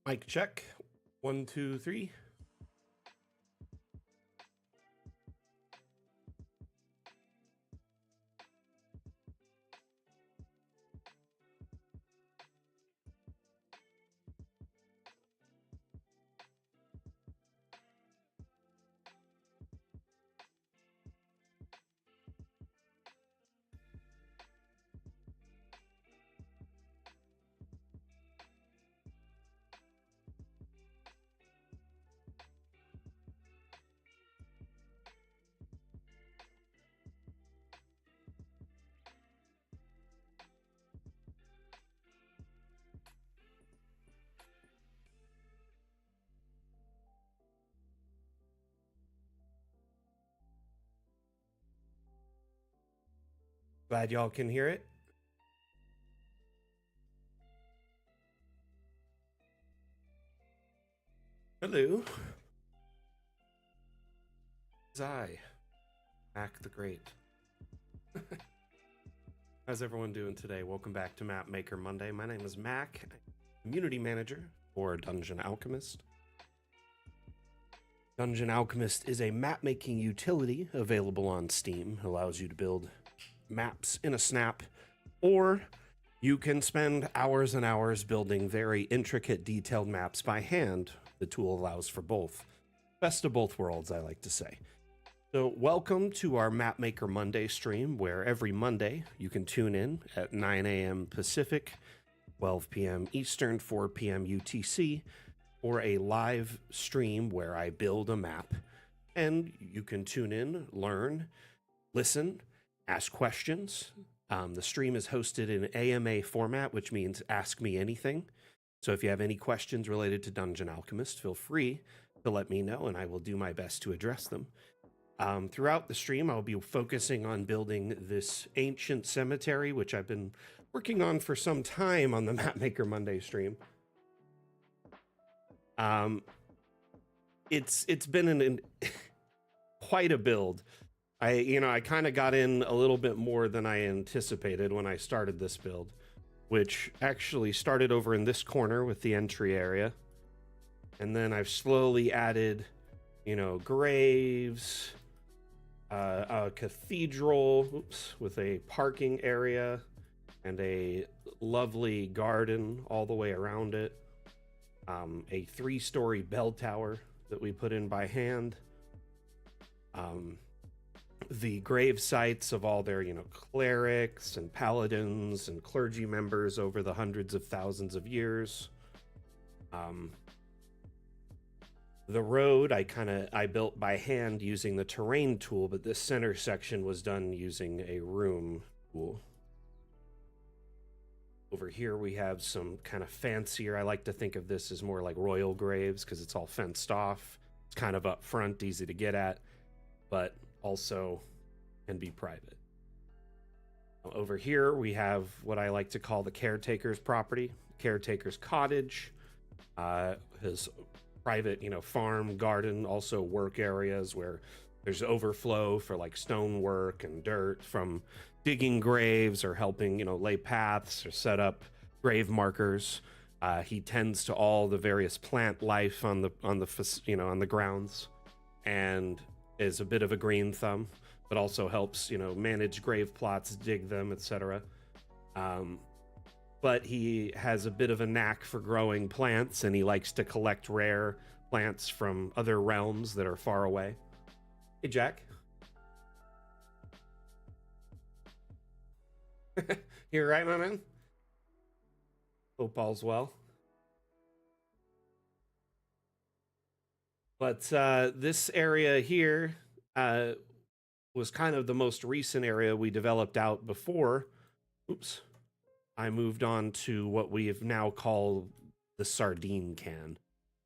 Mic check. 1, 2, 3. Glad y'all can hear it. Hello. It's I, Mac the Great. How's everyone doing today? Welcome back to Mapmaker Monday. My name is Mac, community manager for Dungeon Alchemist. Dungeon Alchemist is a map-making utility available on Steam. It allows you to build maps in a snap, or you can spend hours and hours building very intricate, detailed maps by hand. The tool allows for both. Best of both worlds, I like to say. So welcome to our Mapmaker Monday stream, where every Monday you can tune in at 9 a.m. Pacific, 12 p.m. Eastern, 4 p.m. UTC, for a live stream where I build a map. And you can tune in, learn, listen, ask questions. The stream is hosted in AMA format, which means ask me anything. So if you have any questions related to Dungeon Alchemist, feel free to let me know and I will do my best to address them. Throughout the stream, I'll be focusing on building this ancient cemetery, which I've been working on for some time on the Mapmaker Monday stream. It's been quite a build. I kind of got in a little bit more than I anticipated when I started this build, which actually started over in this corner with the entry area. And then I've slowly added, graves, a cathedral, with a parking area and a lovely garden all the way around it. A 3-story bell tower that we put in by hand. The grave sites of all their, clerics and paladins and clergy members over the hundreds of thousands of years. The road I built by hand using the terrain tool, but this center section was done using a room tool. Over here we have some kind of fancier, I like to think of this as more like royal graves because it's all fenced off. It's kind of up front, easy to get at, but also can be private. Over here we have what I like to call the caretaker's property, caretaker's cottage, his private, farm, garden, also work areas where there's overflow for like stone work and dirt from digging graves or helping, lay paths or set up grave markers. He tends to all the various plant life on the grounds, and is a bit of a green thumb, but also helps, manage grave plots, dig them, etc. But he has a bit of a knack for growing plants, and he likes to collect rare plants from other realms that are far away. Hey, Jack. You're right, my man? Hope all's well. But this area here was kind of the most recent area we developed out before. Oops. I moved on to what we have now called the sardine can,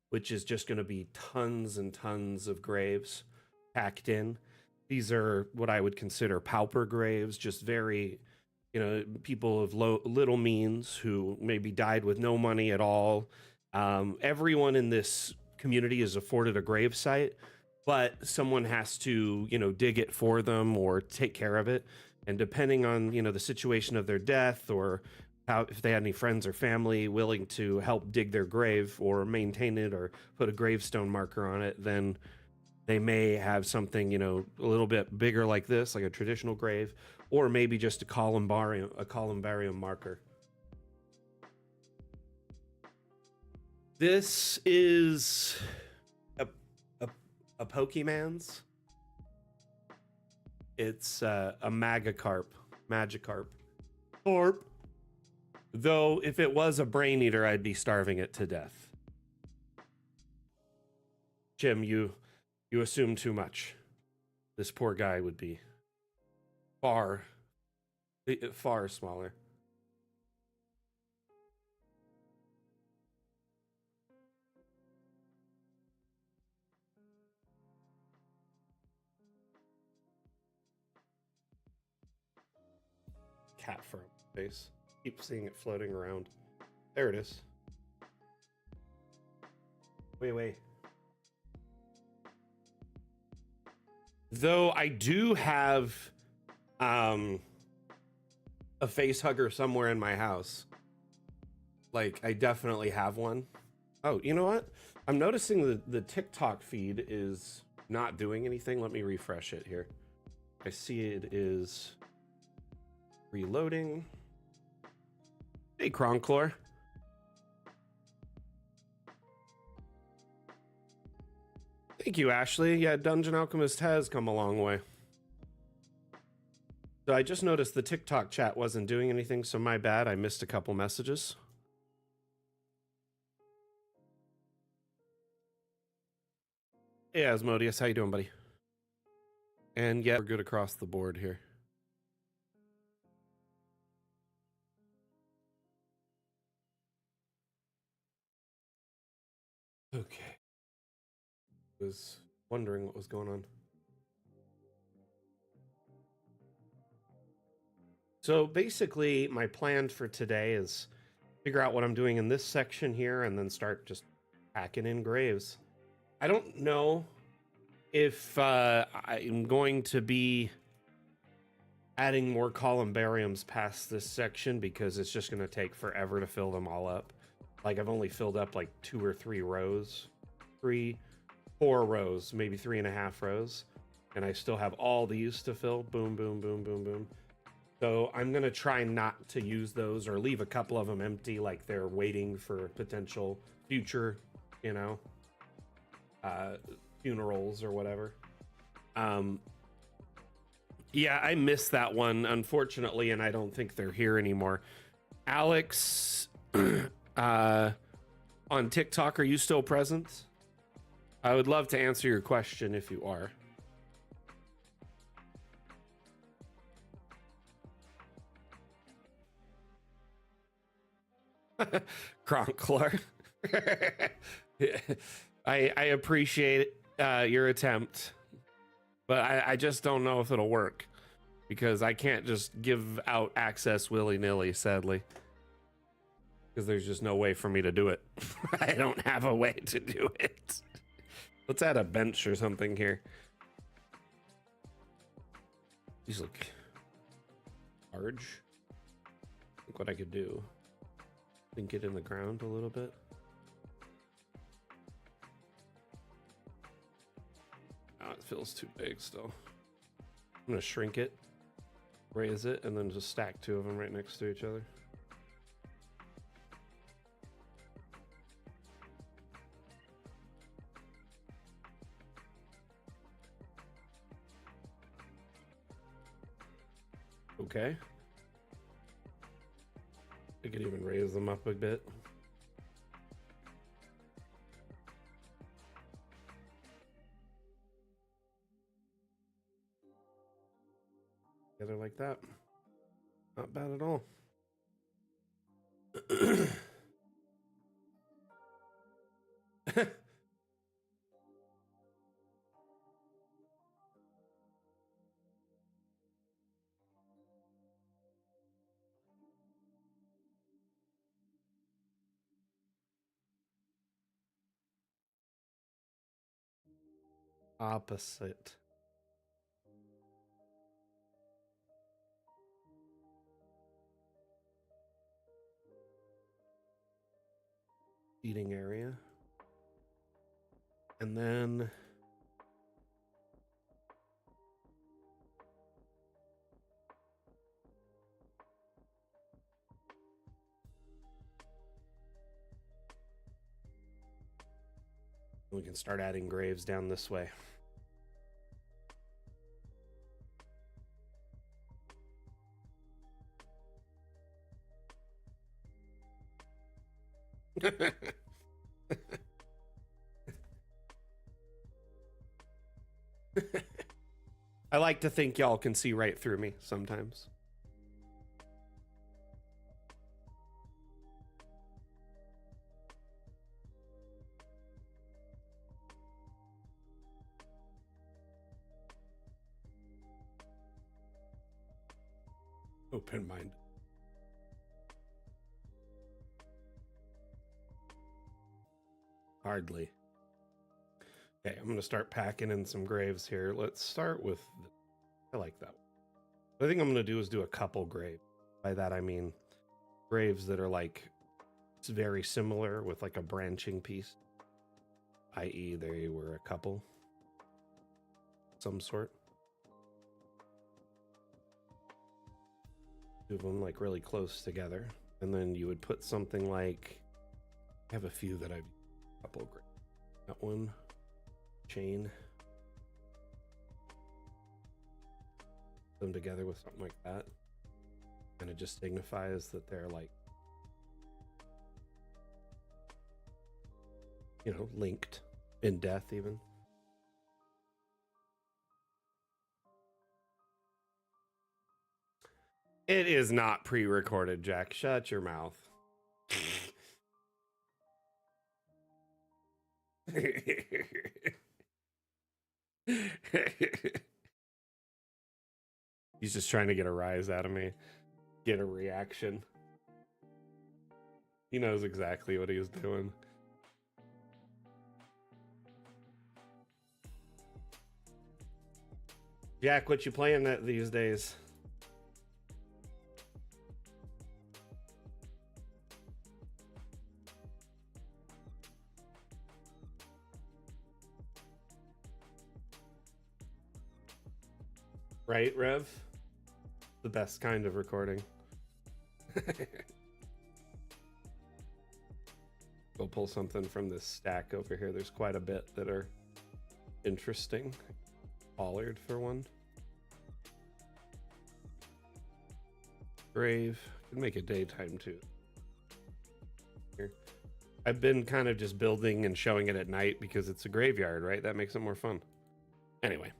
which is just going to be tons and tons of graves packed in. These are what I would consider pauper graves, just very, people of little means who maybe died with no money at all. Everyone in this community is afforded a grave site, but someone has to, dig it for them or take care of it. And depending on, the situation of their death or how if they had any friends or family willing to help dig their grave or maintain it or put a gravestone marker on it, then they may have something, a little bit bigger like this, like a traditional grave, or maybe just a columbarium marker. This is a Pokemon's. It's a Magikarp. Or, though, if it was a brain eater, I'd be starving it to death. Jim, you assume too much. This poor guy would be far smaller. Cat fur face. Keep seeing it floating around. There it is. Wait. Though I do have a face hugger somewhere in my house. Like, I definitely have one. Oh, you know what? I'm noticing the TikTok feed is not doing anything. Let me refresh it here. I see it is reloading. Hey, Cronclore. Thank you, Ashley. Yeah, Dungeon Alchemist has come a long way. So I just noticed the TikTok chat wasn't doing anything, so my bad. I missed a couple messages. Hey, Asmodeus, how you doing, buddy? And yeah, we're good across the board here. Okay. Was wondering what was going on. So basically, my plan for today is figure out what I'm doing in this section here and then start just packing in graves. I don't know if I'm going to be adding more columbariums past this section because it's just going to take forever to fill them all up. Like, I've only filled up like 2 or 3 rows. 4 rows, maybe 3.5 rows. And I still have all these to fill. Boom, boom, boom, boom, boom. So I'm going to try not to use those or leave a couple of them empty, like they're waiting for potential future, funerals or whatever. Yeah, I missed that one, unfortunately, and I don't think they're here anymore. Alex, on TikTok, are you still present? I would love to answer your question if you are. Cronkler. I appreciate your attempt, but I just don't know if it'll work because I can't just give out access willy-nilly, sadly, because there's just no way for me to do it. I don't have a way to do it. Let's add a bench or something here. These look large. I think what I could do, sink it in the ground a little bit. Oh, it feels too big still. I'm gonna shrink it, raise it, and then just stack 2 of them right next to each other. Okay. I could even raise them up a bit. Together like that. Not bad at all. Opposite. eating area. And then we can start adding graves down this way. I like to think y'all can see right through me sometimes. Open mind. Hardly. Okay, I'm gonna start packing in some graves here. Let's start with, I like that one. What I think I'm gonna do is do a couple graves. By that I mean graves that are like, it's very similar with like a branching piece, i.e. they were a couple, some sort. Two of them like really close together, and then you would put something like, I have a few that I've couple graves. That one, chain them together with something like that, and it just signifies that they're like, you know, linked in death even. It is not pre-recorded, Jack. Shut your mouth. He's just trying to get a rise out of me, get a reaction. He knows exactly what he was doing. Jack, what you playing at these days? Right, Rev? The best kind of recording. Go pull something from this stack over here. There's quite a bit that are interesting. Pollard for one. Grave. Could make it daytime too. Here. I've been kind of just building and showing it at night because it's a graveyard, right? That makes it more fun. Anyway.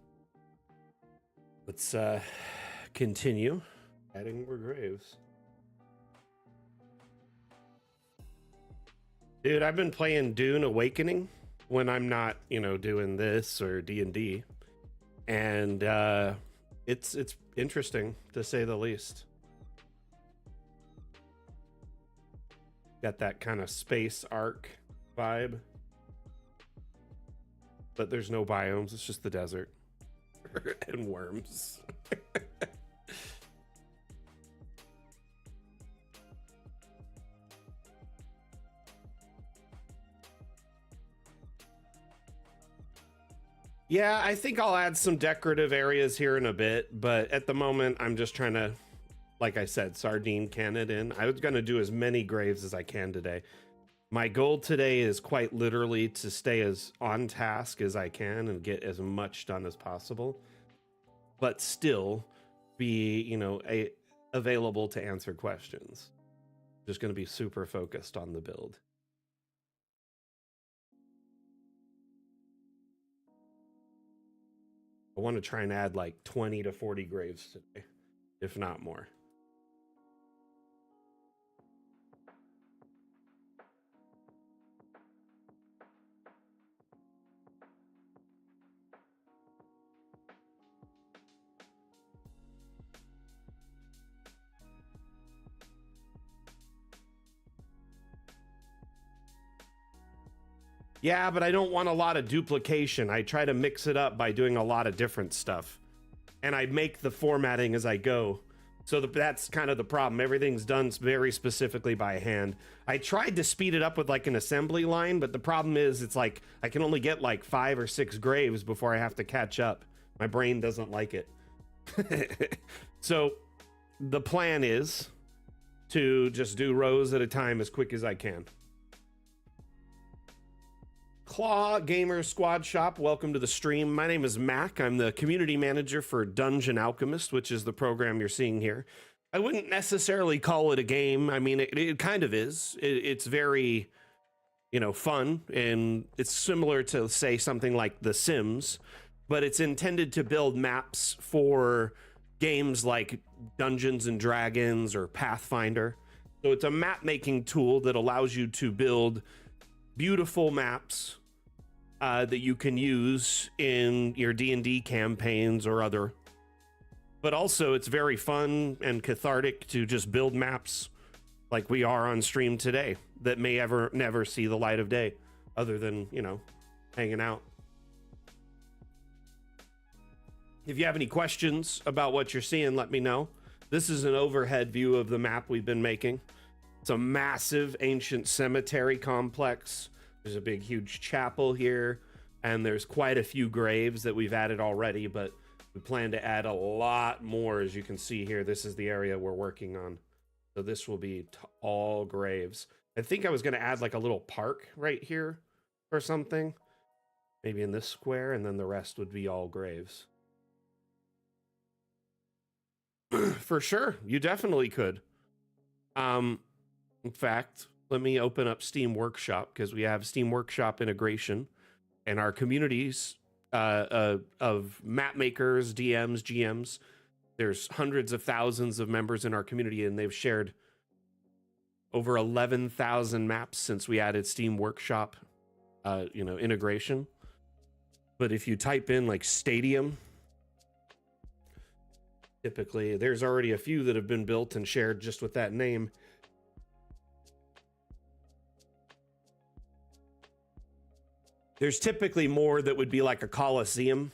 Let's continue adding more graves. Dude, I've been playing Dune Awakening when I'm not, you know, doing this or D&D. And it's interesting to say the least. Got that kind of space arc vibe. But there's no biomes, it's just the desert. And worms. Yeah, I think I'll add some decorative areas here in a bit, but at the moment I'm just trying to, like I said, sardine can it in. I was going to do as many graves as I can today. My goal today is quite literally to stay as on task as I can and get as much done as possible, but still be, you know, available to answer questions. Just going to be super focused on the build. I want to try and add like 20 to 40 graves today, if not more. Yeah, but I don't want a lot of duplication. I try to mix it up by doing a lot of different stuff. And I make the formatting as I go So that's kind of the problem. Everything's done very specifically by hand. I tried to speed it up with like an assembly line, but the problem is it's like I can only get like 5 or 6 graves before I have to catch up. My brain doesn't like it. So the plan is to just do rows at a time as quick as I can. Claw Gamer Squad Shop, welcome to the stream. My name is Mac. I'm the community manager for Dungeon Alchemist, which is the program you're seeing here. I wouldn't necessarily call it a game. I mean, it kind of is. It's very, you know, fun, and it's similar to, say, something like The Sims, but it's intended to build maps for games like Dungeons and Dragons or Pathfinder. So it's a map making tool that allows you to build beautiful maps that you can use in your D&D campaigns or other. But also it's very fun and cathartic to just build maps like we are on stream today that may never see the light of day other than, you know, hanging out. If you have any questions about what you're seeing, let me know. This is an overhead view of the map we've been making. It's a massive ancient cemetery complex. There's a big, huge chapel here, and there's quite a few graves that we've added already, but we plan to add a lot more. As you can see here, this is the area we're working on. So this will be all graves. I think I was going to add like a little park right here or something, maybe in this square, and then the rest would be all graves. For sure, you definitely could. In fact, let me open up Steam Workshop, because we have Steam Workshop integration, and our communities of map makers, DMs, GMs. There's hundreds of thousands of members in our community, and they've shared over 11,000 maps since we added Steam Workshop, integration. But if you type in like Stadium, typically there's already a few that have been built and shared just with that name. There's typically more that would be like a Coliseum,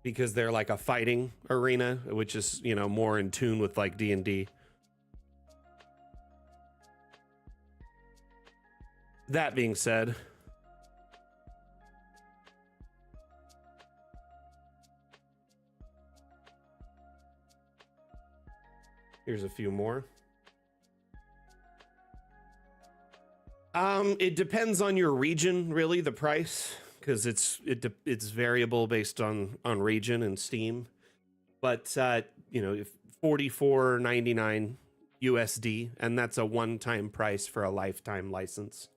because they're like a fighting arena, which is, you know, more in tune with like D&D. That being said, here's a few more. It depends on your region, really, the price, because it's variable based on region and Steam. But you know, $44.99 USD, and that's a one-time price for a lifetime license.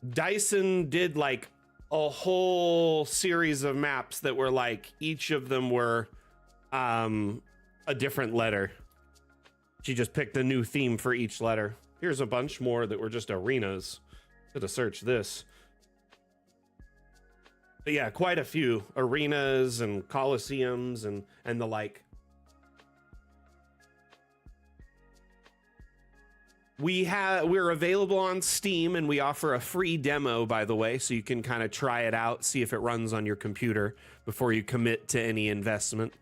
Dyson did like a whole series of maps that were like, each of them were a different letter. She just picked a new theme for each letter. Here's a bunch more that were just arenas. Should have searched this. But yeah, quite a few arenas and coliseums and the like. We're available on Steam, and we offer a free demo, by the way, so you can kind of try it out, see if it runs on your computer before you commit to any investment.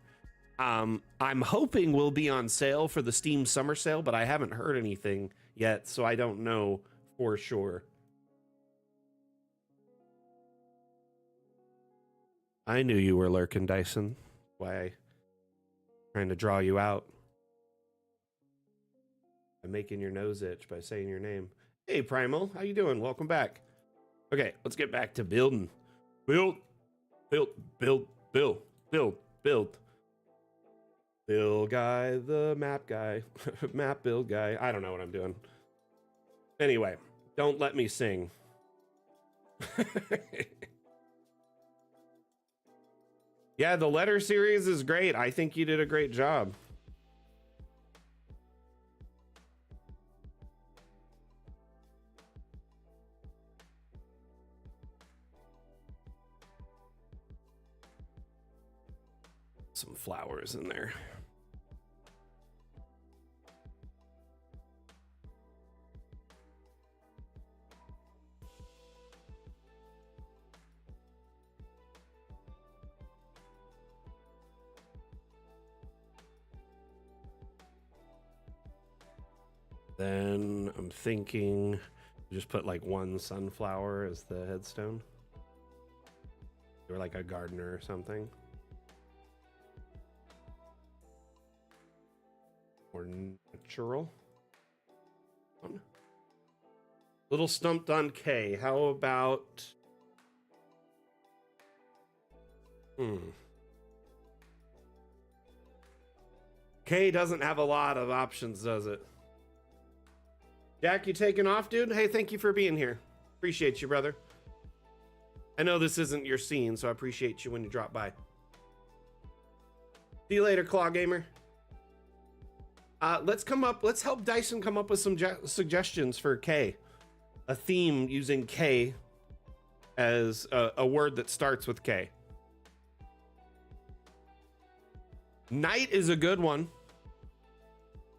I'm hoping we'll be on sale for the Steam summer sale, but I haven't heard anything yet, so I don't know for sure. I knew you were lurking, Dyson. Why? Trying to draw you out. I'm making your nose itch by saying your name. Hey, Primal, how you doing? Welcome back. Okay, let's get back to building. Build. Bill guy, the map guy. Map build guy. I don't know what I'm doing. Anyway, don't let me sing. Yeah, the letter series is great. I think you did a great job. Some flowers in there. Then I'm thinking just put like one sunflower as the headstone. Or like a gardener or something. Or natural. Little stumped on K. How about... K doesn't have a lot of options, does it? Jack, you taking off, dude? Hey, thank you for being here. Appreciate you, brother. I know this isn't your scene, so I appreciate you when you drop by. See you later, Claw Gamer. Let's help Dyson come up with some suggestions for K. A theme using K as a word that starts with K. Night is a good one.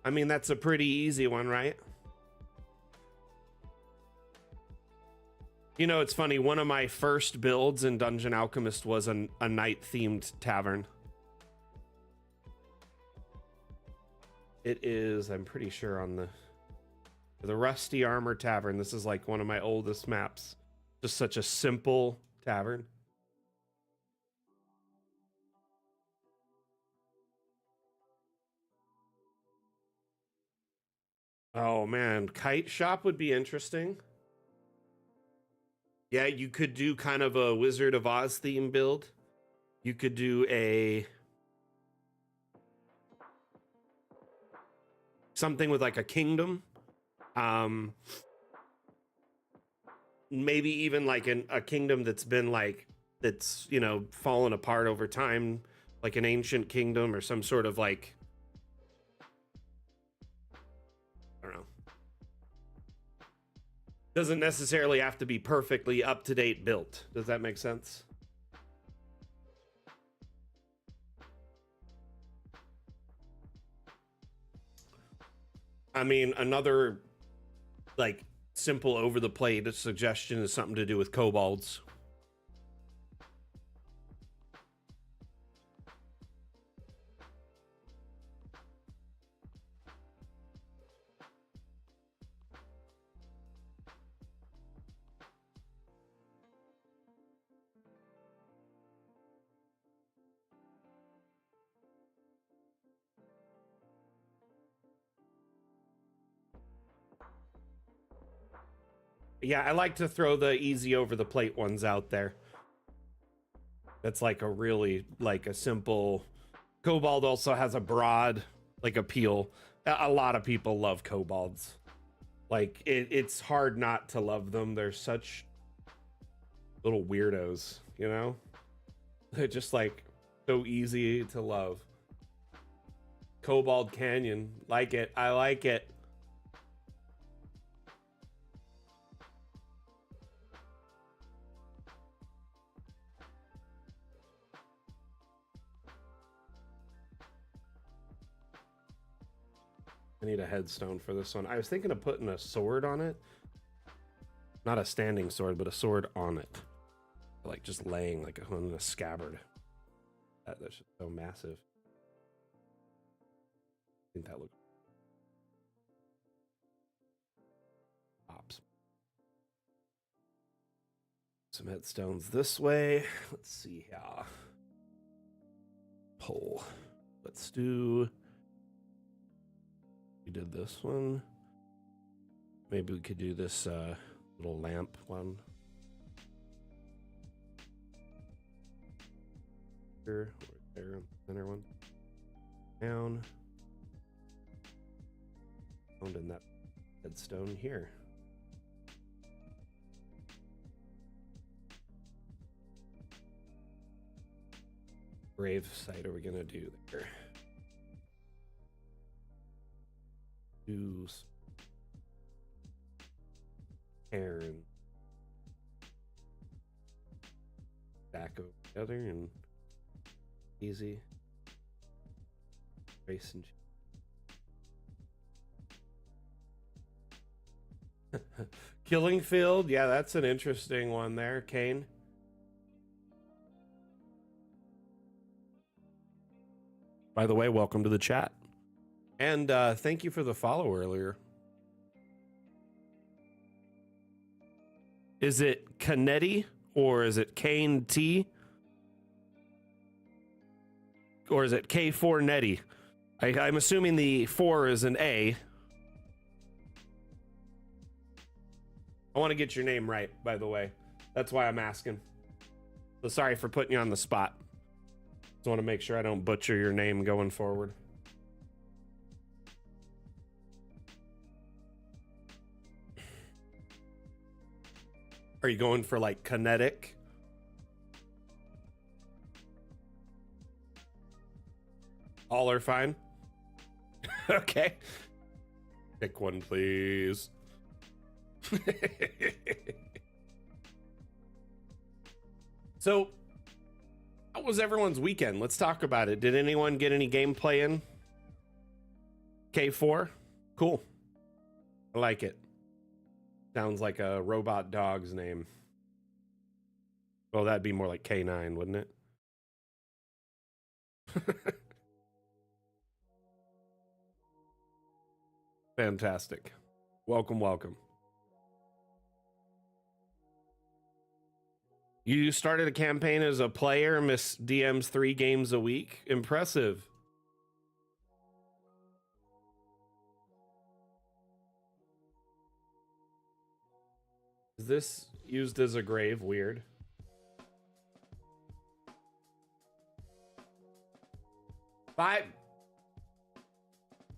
I mean, that's a pretty easy one, right? You know, it's funny. One of my first builds in Dungeon Alchemist was a night-themed tavern. It is, I'm pretty sure, on the Rusty Armor Tavern. This is like one of my oldest maps. Just such a simple tavern. Oh man, Kite Shop would be interesting. Yeah, you could do kind of a Wizard of Oz theme build. You could do something with like a kingdom. Maybe even like a kingdom that's been that's, you know, fallen apart over time, like an ancient kingdom or some sort of like, I don't know. Doesn't necessarily have to be perfectly up-to-date built. Does that make sense? I mean, another like simple over the plate suggestion is something to do with kobolds. Yeah, I like to throw the easy over the plate ones out there. That's like a really like a simple. Kobold also has a broad like appeal. A lot of people love kobolds. Like it's hard not to love them. They're such little weirdos, you know? They're just like so easy to love. Kobold Canyon, like it. I like it. I need a headstone for this one. I was thinking of putting a sword on it. Not a standing sword, but a sword on it. Like just laying like on a scabbard. That's just so massive. I think that looks pops. Some headstones this way. Let's see here. Pole. Let's do. We did this one. Maybe we could do this little lamp one. Here, right there, center one. Down. Found in that headstone here. Grave site are we gonna do there? Do Aaron back over together and easy. Race and Killing Field, yeah, that's an interesting one there, Kane. By the way, welcome to the chat. And thank you for the follow earlier. Is it Canetti or is it Kane T? Or is it K4 Netty? I'm assuming the 4 is an A. I want to get your name right, by the way. That's why I'm asking. So sorry for putting you on the spot. Just want to make sure I don't butcher your name going forward. Are you going for like kinetic? All are fine. Okay. Pick one, please. So, how was everyone's weekend? Let's talk about it. Did anyone get any gameplay in? K4? Cool. I like it. Sounds like a robot dog's name. Well, that'd be more like K9, wouldn't it? Fantastic. Welcome, welcome. You started a campaign as a player, Miss DM's 3 games a week. Impressive. Is this used as a grave? Weird.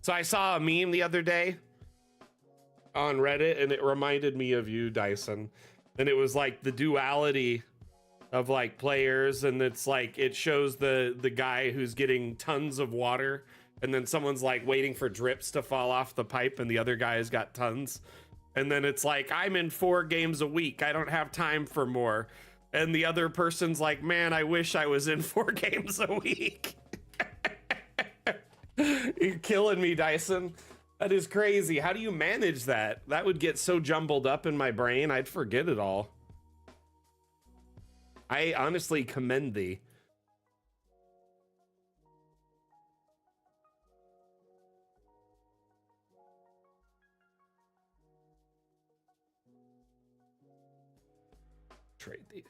So I saw a meme the other day on Reddit, and it reminded me of you, Dyson. And it was like the duality of like players, and it's like it shows the guy who's getting tons of water, and then someone's like waiting for drips to fall off the pipe, and the other guy's got tons. And then it's like, I'm in 4 games a week. I don't have time for more. And the other person's like, man, I wish I was in 4 games a week. You're killing me, Dyson. That is crazy. How do you manage that? That would get so jumbled up in my brain, I'd forget it all. I honestly commend thee. Trade these.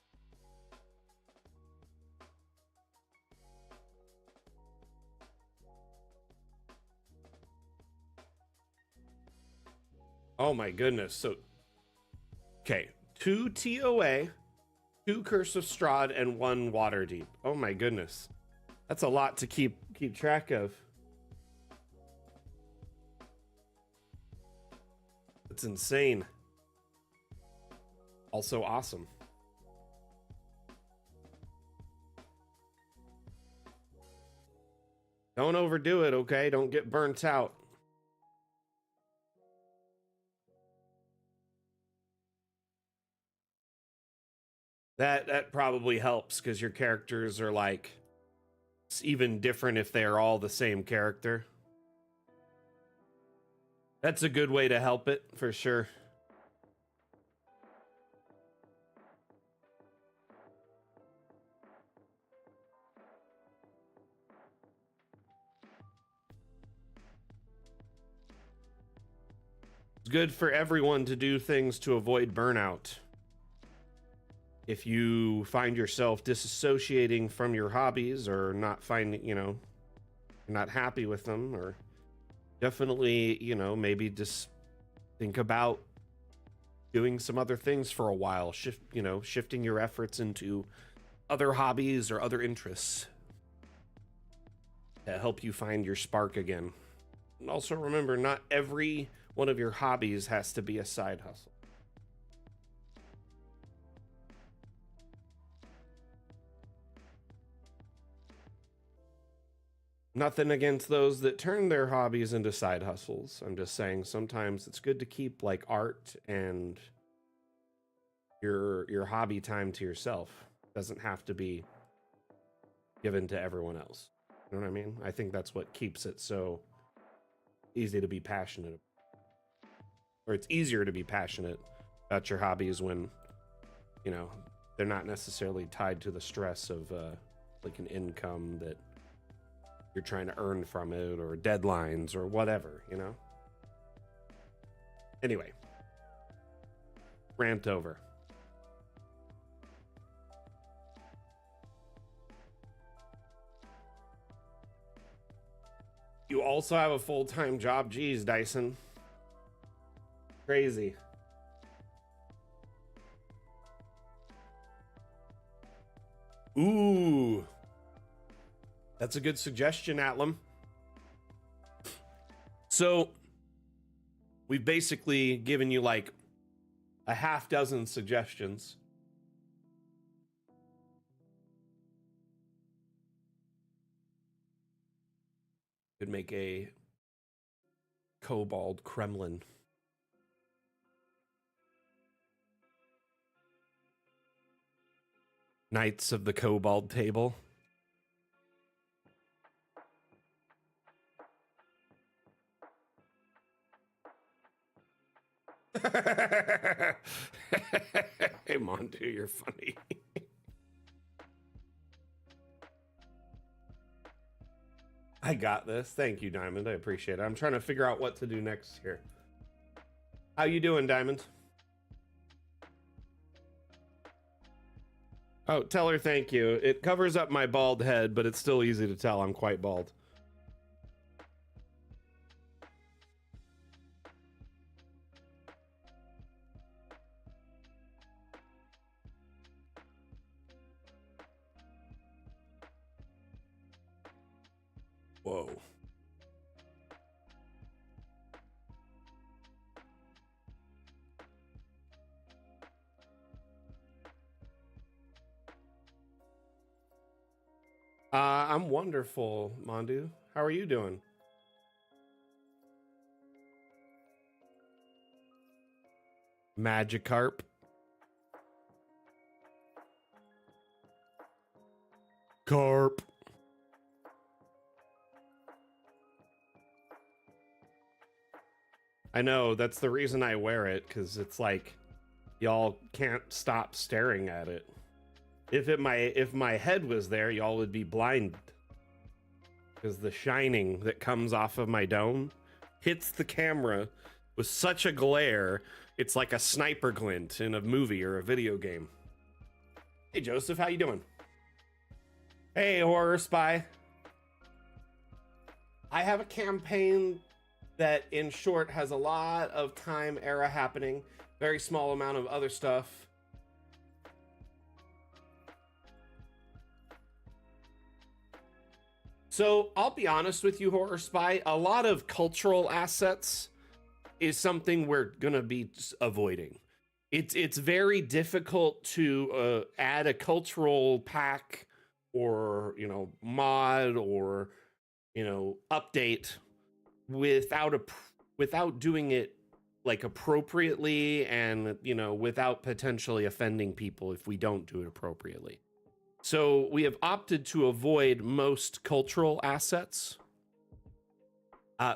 Oh my goodness. So, okay, 2 TOA, 2 Curse of Strahd, and 1 Waterdeep. Oh my goodness. That's a lot to keep track of. It's insane. Also awesome. Don't overdo it, okay? Don't get burnt out. That probably helps because your characters are like, it's even different if they're all the same character. That's a good way to help it for sure. It's good for everyone to do things to avoid burnout. If you find yourself disassociating from your hobbies or not finding, you're not happy with them, or definitely, maybe just think about doing some other things for a while, shifting your efforts into other hobbies or other interests to help you find your spark again. And also remember, not every one of your hobbies has to be a side hustle. Nothing against those that turn their hobbies into side hustles. I'm just saying sometimes it's good to keep like art and your hobby time to yourself. It doesn't have to be given to everyone else. You know what I mean? I think that's what keeps it so easy to be passionate. Or it's easier to be passionate about your hobbies when, they're not necessarily tied to the stress of like an income that you're trying to earn from it, or deadlines or whatever, Anyway, rant over. also have a full-time job. Geez, Dyson. Crazy. Ooh. That's a good suggestion, Atlam. So we've basically given you like a half dozen suggestions. Could make a kobold Kremlin. Knights of the Kobold table. Hey, Mondu, you're funny. I got this. Thank you, Diamond. I appreciate it. I'm trying to figure out what to do next here. How you doing, Diamond? Oh, tell her thank you. It covers up my bald head, but it's still easy to tell I'm quite bald. Whoa. I'm wonderful, Mondu. How are you doing? Magikarp. Carp. I know, that's the reason I wear it, because it's like y'all can't stop staring at it. If my head was there, y'all would be blind. Because the shining that comes off of my dome hits the camera with such a glare, it's like a sniper glint in a movie or a video game. Hey Joseph, how you doing? Hey Horror Spy. I have a campaign that in short has a lot of time era happening, very small amount of other stuff. So I'll be honest with you, Horror Spy, a lot of cultural assets is something we're gonna be avoiding. It's very difficult to add a cultural pack or mod or update without doing it like appropriately and without potentially offending people if we don't do it appropriately. So we have opted to avoid most cultural assets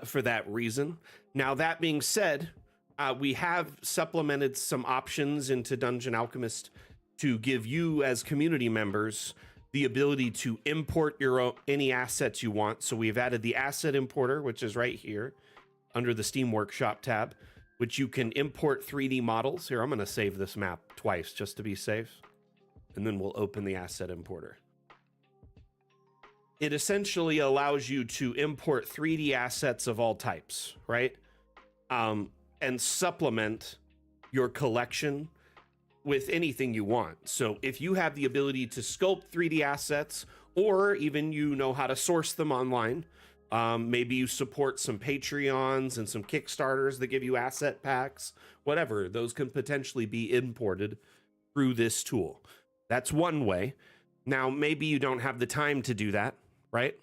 for that reason. Now, that being said, we have supplemented some options into Dungeon Alchemist to give you as community members the ability to import any assets you want. So we've added the asset importer, which is right here under the Steam Workshop tab, which you can import 3D models. Here, I'm going to save this map twice just to be safe. And then we'll open the asset importer. It essentially allows you to import 3D assets of all types, right? And supplement your collection with anything you want. So if you have the ability to sculpt 3D assets, or even how to source them online, maybe you support some Patreons and some Kickstarters that give you asset packs, whatever, those can potentially be imported through this tool. That's one way. Now, maybe you don't have the time to do that, right?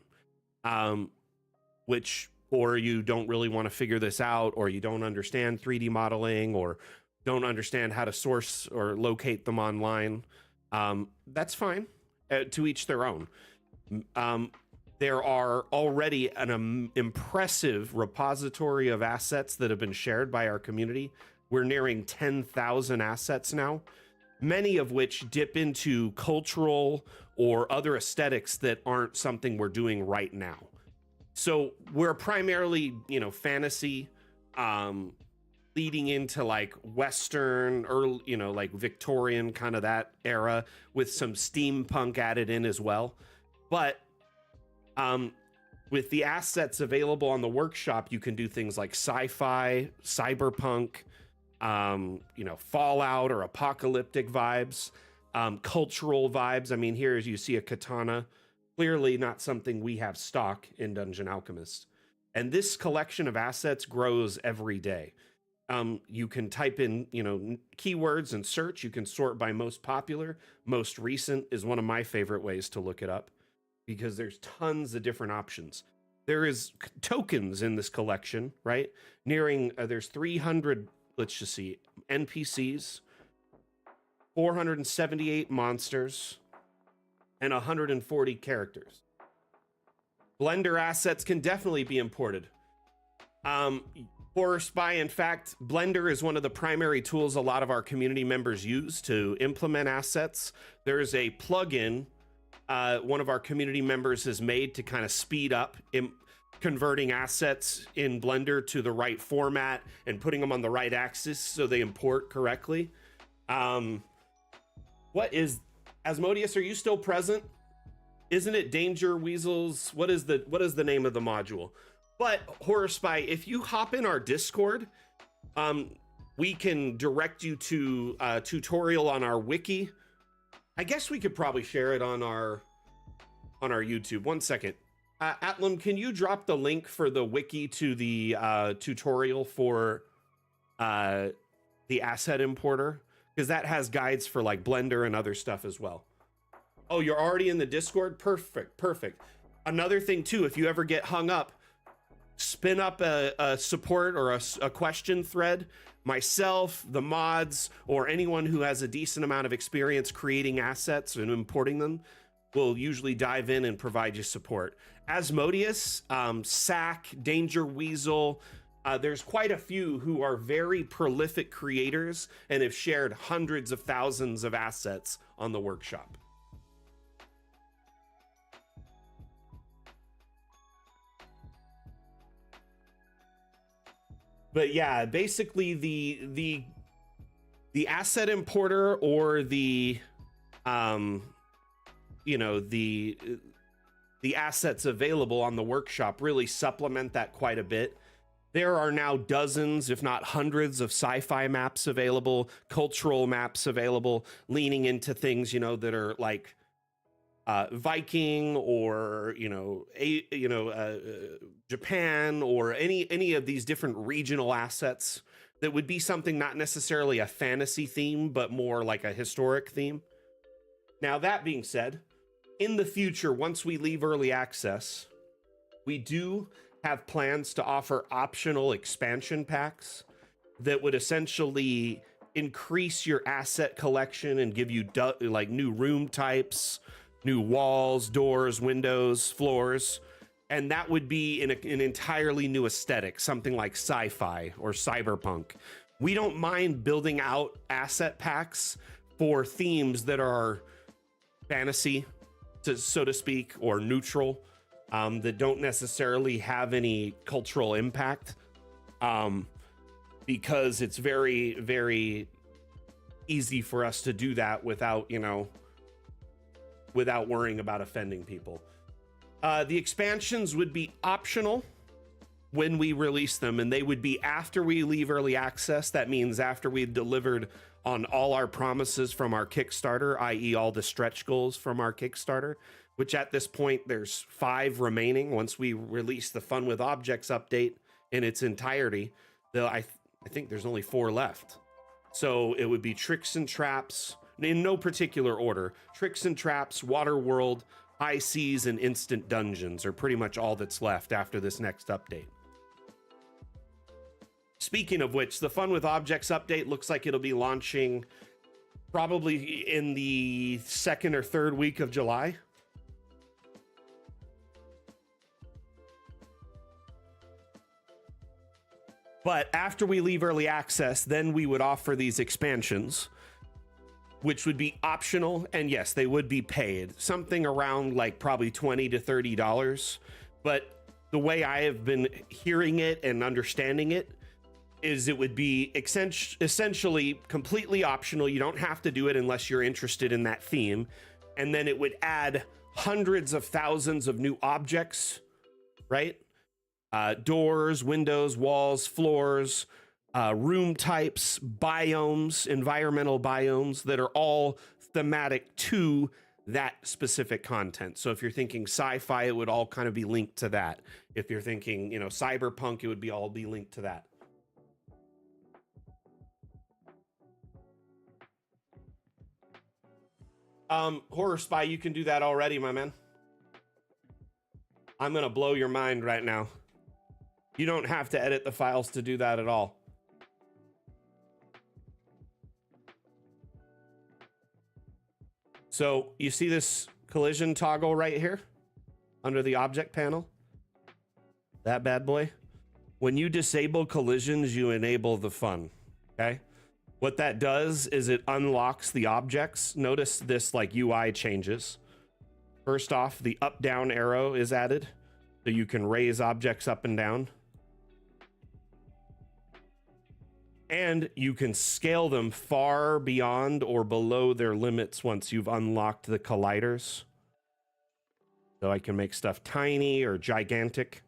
Or you don't really want to figure this out, or you don't understand 3D modeling, or don't understand how to source or locate them online. That's fine. To each their own. There are already an impressive repository of assets that have been shared by our community. We're nearing 10,000 assets now, many of which dip into cultural or other aesthetics that aren't something we're doing right now. So we're primarily, fantasy, leading into like Western, early, like Victorian kind of that era with some steampunk added in as well. But With the assets available on the workshop, you can do things like sci-fi, cyberpunk, Fallout or apocalyptic vibes, cultural vibes. I mean, here as you see a katana, clearly not something we have stock in Dungeon Alchemist. And this collection of assets grows every day. You can type in, keywords and search. You can sort by most popular. Most recent is one of my favorite ways to look it up because there's tons of different options. There is tokens in this collection, right? There's 300, let's just see, NPCs, 478 monsters, and 140 characters. Blender assets can definitely be imported. Horror Spy, in fact, Blender is one of the primary tools a lot of our community members use to implement assets. There's a plugin one of our community members has made to kind of speed up converting assets in Blender to the right format and putting them on the right axis so they import correctly. What is Asmodeus? Are you still present? Isn't it Danger Weasels? What is the name of the module? But Horror Spy, if you hop in our Discord, we can direct you to a tutorial on our wiki. I guess we could probably share it on our YouTube. One second. Atlam, can you drop the link for the wiki to the tutorial for the asset importer? Because that has guides for like Blender and other stuff as well. Oh, you're already in the Discord? Perfect. Another thing too, if you ever get hung up, spin up a support or a question thread. Myself, the mods, or anyone who has a decent amount of experience creating assets and importing them will usually dive in and provide you support. Asmodeus, Sack, Danger Weasel, there's quite a few who are very prolific creators and have shared hundreds of thousands of assets on the workshop. But yeah, basically the asset importer or the assets available on the workshop really supplement that quite a bit. There are now dozens, if not hundreds, of sci-fi maps available, cultural maps available, leaning into things, that are like Viking or Japan or any of these different regional assets that would be something not necessarily a fantasy theme, but more like a historic theme. Now, that being said, in the future, once we leave early access, we do have plans to offer optional expansion packs that would essentially increase your asset collection and give you like new room types, new walls, doors, windows, floors, and that would be in an entirely new aesthetic, something like sci-fi or cyberpunk. We don't mind building out asset packs for themes that are fantasy, so to speak, or neutral, that don't necessarily have any cultural impact, because it's very, very easy for us to do that without worrying about offending people. The expansions would be optional when we release them, and they would be after we leave early access. That means after we've delivered on all our promises from our Kickstarter, i.e. all the stretch goals from our Kickstarter, which at this point there's 5 remaining. Once we release the Fun with Objects update in its entirety, I think there's only 4 left. So it would be Tricks and Traps, in no particular order. Tricks and Traps, Water World, High Seas, and Instant Dungeons are pretty much all that's left after this next update. Speaking of which, the Fun with Objects update looks like it'll be launching probably in the 2nd or 3rd week of July. But after we leave early access, then we would offer these expansions, which would be optional, and yes, they would be paid, something around like probably $20 to $30. But the way I have been hearing it and understanding it is it would be essentially completely optional. You don't have to do it unless you're interested in that theme. And then it would add hundreds of thousands of new objects right? Doors, windows, walls, floors, room types, biomes, environmental biomes that are all thematic to that specific content. So if you're thinking sci-fi, it would all kind of be linked to that. If you're thinking, cyberpunk, it would be all be linked to that. Horror Spy, you can do that already, my man. I'm gonna blow your mind right now. You don't have to edit the files to do that at all. So you see this collision toggle right here under the object panel? That bad boy? When you disable collisions, you enable the fun, okay? What that does is it unlocks the objects. Notice this like UI changes. First off, the up-down arrow is added, so you can raise objects up and down. And you can scale them far beyond or below their limits once you've unlocked the colliders. So I can make stuff tiny or gigantic.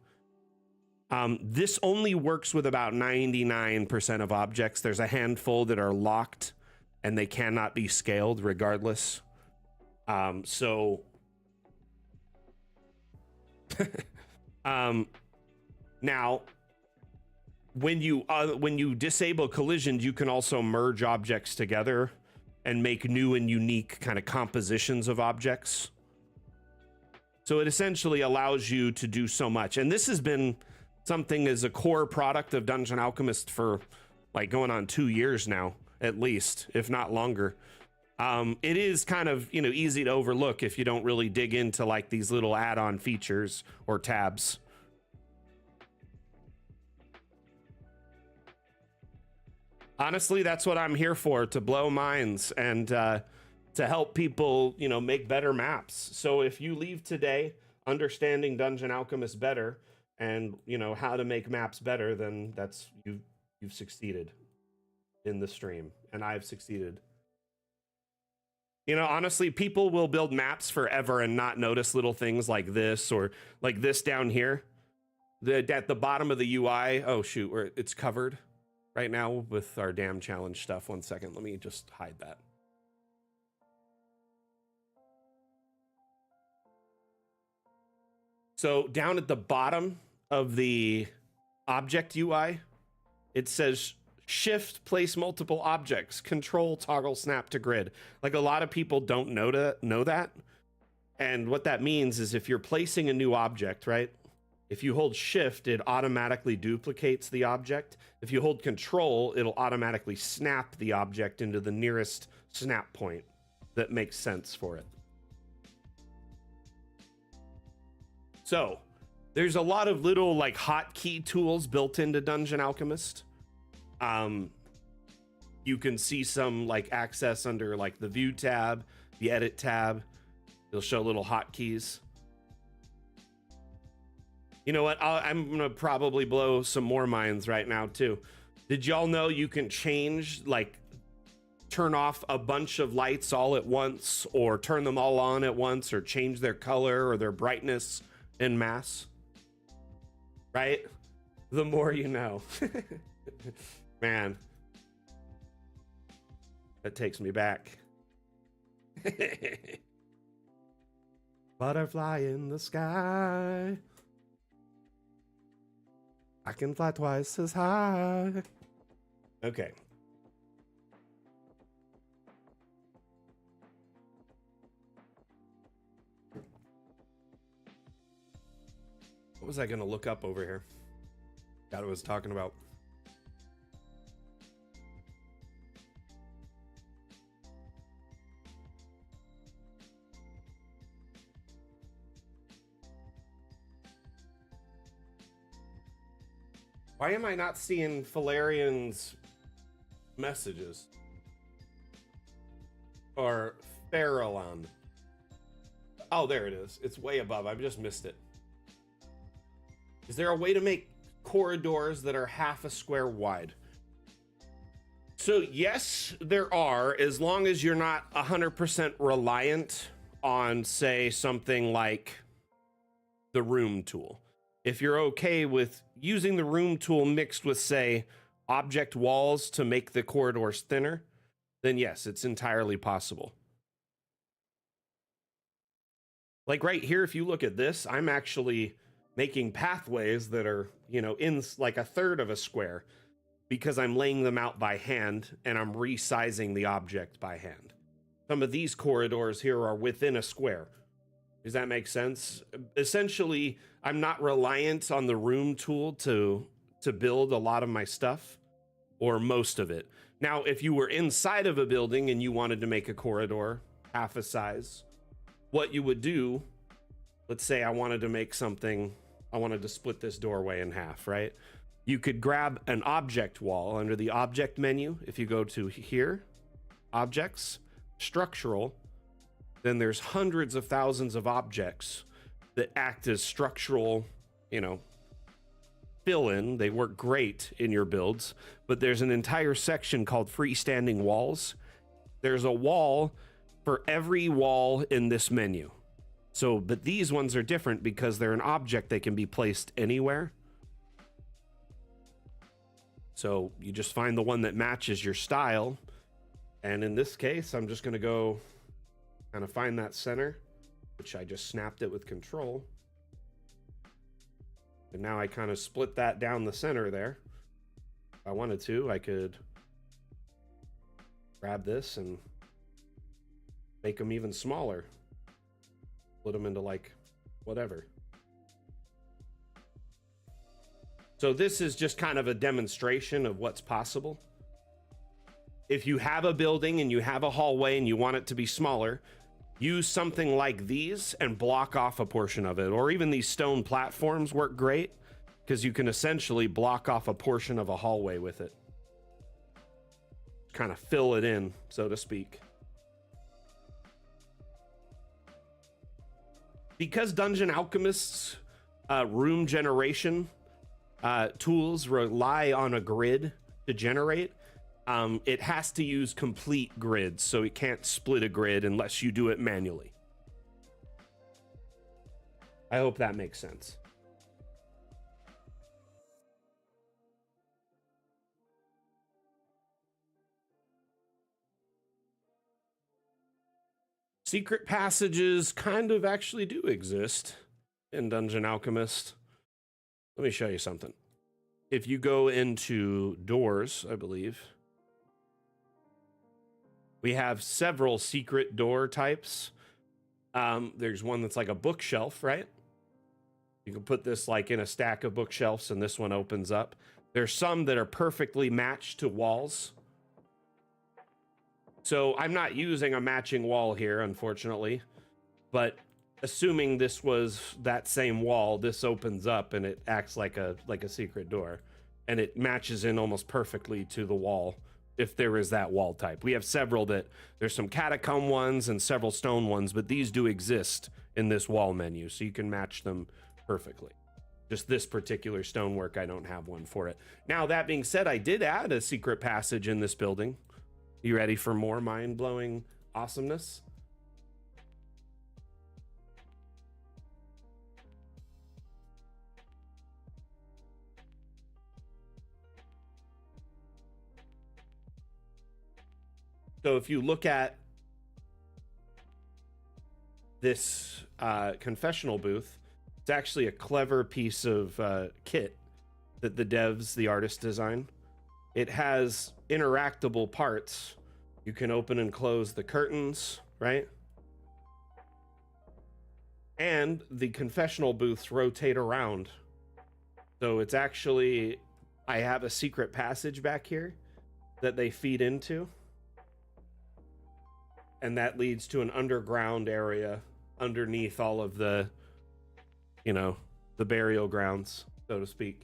This only works with about 99% of objects. There's a handful that are locked and they cannot be scaled regardless. Now, when you disable collisions, you can also merge objects together and make new and unique kind of compositions of objects. So it essentially allows you to do so much. And this has been something as a core product of Dungeon Alchemist for like going on 2 years now, at least, if not longer. It is kind of, easy to overlook if you don't really dig into like these little add-on features or tabs. Honestly, that's what I'm here for, to blow minds and to help people, make better maps. So if you leave today understanding Dungeon Alchemist better and, how to make maps better, then that's you've succeeded in the stream, and I've succeeded. Honestly, people will build maps forever and not notice little things like this or like this down here. At the bottom of the UI, oh shoot, where it's covered right now with our damn challenge stuff. 1 second, let me just hide that. So down at the bottom of the object UI, it says shift, place multiple objects, control, toggle, snap to grid. Like a lot of people don't know that. And what that means is if you're placing a new object, right? If you hold shift, it automatically duplicates the object. If you hold control, it'll automatically snap the object into the nearest snap point that makes sense for it. So there's a lot of little like hotkey tools built into Dungeon Alchemist. You can see some like access under like the view tab, the edit tab. It'll show little hotkeys. You know what? I'm gonna probably blow some more minds right now too. Did y'all know you can change, like turn off a bunch of lights all at once, or turn them all on at once, or change their color or their brightness en masse? Right? The more you know. Man, that takes me back. Butterfly in the sky. I can fly twice as high. Okay. What was I going to look up over here? God, I was talking about. Why am I not seeing Falarian's messages? Or Farallon? Oh, there it is. It's way above. I've just missed it. Is there a way to make corridors that are half a square wide? So yes, there are, as long as you're not 100% reliant on, say, something like the room tool. If you're okay with using the room tool mixed with, say, object walls to make the corridors thinner, then yes, it's entirely possible. Like right here, if you look at this, I'm actually making pathways that are, you know, in like a third of a square because I'm laying them out by hand and I'm resizing the object by hand. Some of these corridors here are within a square. Does that make sense? Essentially, I'm not reliant on the room tool to build a lot of my stuff, or most of it. Now, if you were inside of a building and you wanted to make a corridor half a size, what you would do, let's say I wanted to make something, I wanted to split this doorway in half, right? You could grab an object wall under the object menu. If you go to here, objects, structural, then there's hundreds of thousands of objects that act as structural, you know, fill in. They work great in your builds, but there's an entire section called freestanding walls. There's a wall for every wall in this menu. So, but these ones are different because they're an object. They can be placed anywhere. So you just find the one that matches your style. And in this case, I'm just going to go kind of find that center, which I just snapped it with control. And now I kind of split that down the center there. If I wanted to, I could grab this and make them even smaller. Split them into like whatever. So this is just kind of a demonstration of what's possible. If you have a building and you have a hallway and you want it to be smaller, use something like these and block off a portion of it. Or even these stone platforms work great because you can essentially block off a portion of a hallway with it. Kind of fill it in, so to speak. Because Dungeon Alchemist's room generation tools rely on a grid to generate, it has to use complete grids, so it can't split a grid unless you do it manually. I hope that makes sense. Secret passages kind of actually do exist in Dungeon Alchemist. Let me show you something. If you go into doors, I believe, we have several secret door types. There's one that's like a bookshelf, right? You can put this like in a stack of bookshelves and this one opens up. There's some that are perfectly matched to walls. So I'm not using a matching wall here, unfortunately, but assuming this was that same wall, this opens up and it acts like a secret door, and it matches in almost perfectly to the wall if there is that wall type. We have several that there's some catacomb ones and several stone ones, but these do exist in this wall menu, so you can match them perfectly. Just this particular stonework, I don't have one for it. Now, that being said, I did add a secret passage in this building. You ready for more mind-blowing awesomeness? So if you look at this confessional booth, it's actually a clever piece of kit that the devs, the artist design. It has interactable parts. You can open and close the curtains, right? And the confessional booths rotate around. So it's actually, I have a secret passage back here that they feed into. And that leads to an underground area underneath all of the, you know, the burial grounds, so to speak.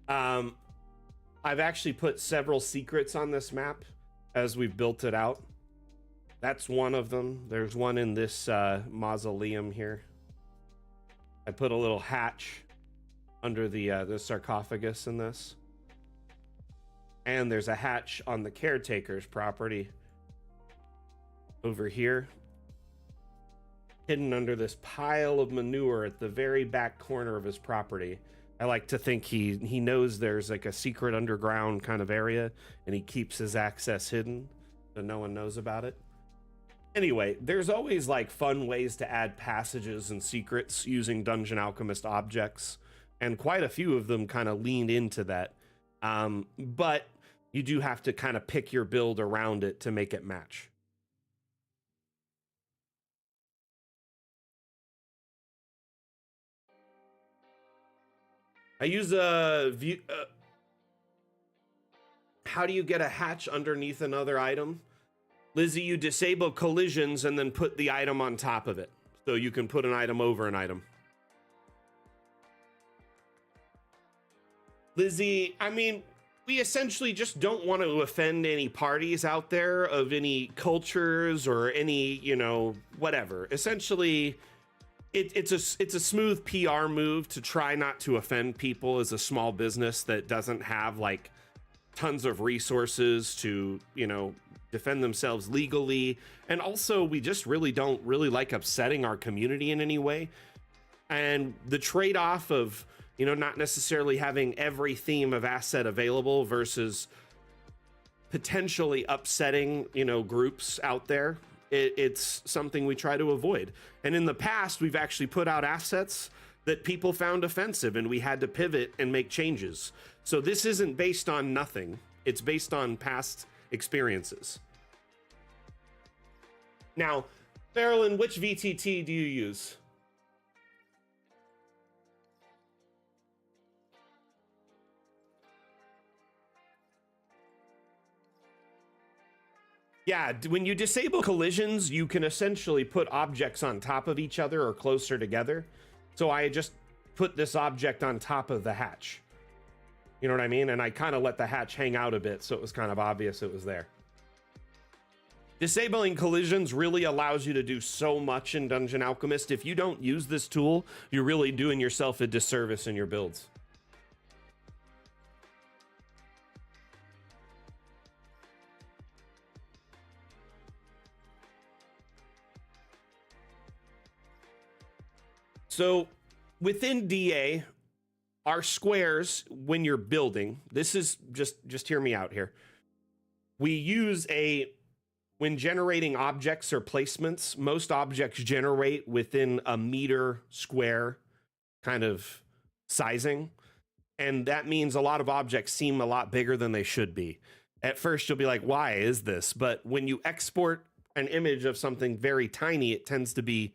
I've actually put several secrets on this map as we've built it out. That's one of them. There's one in this mausoleum here. I put a little hatch under the sarcophagus in this. And there's a hatch on the caretaker's property over here, hidden under this pile of manure at the very back corner of his property. I like to think he knows there's like a secret underground kind of area, and he keeps his access hidden so no one knows about it. Anyway, there's always like fun ways to add passages and secrets using Dungeon Alchemist objects, and quite a few of them kind of leaned into that. But you do have to kind of pick your build around it to make it match. I use a view. How do you get a hatch underneath another item? Lizzie, you disable collisions and then put the item on top of it. So you can put an item over an item. Lizzie, I mean, we essentially just don't want to offend any parties out there of any cultures or any, you know, whatever. Essentially, it's a smooth PR move to try not to offend people as a small business that doesn't have like tons of resources to, you know, defend themselves legally. And also, we just really don't really like upsetting our community in any way. And the trade-off of, you know, not necessarily having every theme of asset available versus potentially upsetting, you know, groups out there, it's something we try to avoid. And in the past, we've actually put out assets that people found offensive, and we had to pivot and make changes. So this isn't based on nothing. It's based on past experiences. Now, Farrellin, which VTT do you use? Yeah, when you disable collisions, you can essentially put objects on top of each other or closer together. So I just put this object on top of the hatch. You know what I mean? And I kind of let the hatch hang out a bit, so it was kind of obvious it was there. Disabling collisions really allows you to do so much in Dungeon Alchemist. If you don't use this tool, you're really doing yourself a disservice in your builds. So within DA, our squares, when you're building, this is just hear me out here. We use when generating objects or placements, most objects generate within a meter square kind of sizing. And that means a lot of objects seem a lot bigger than they should be. At first, you'll be like, why is this? But when you export an image of something very tiny, it tends to be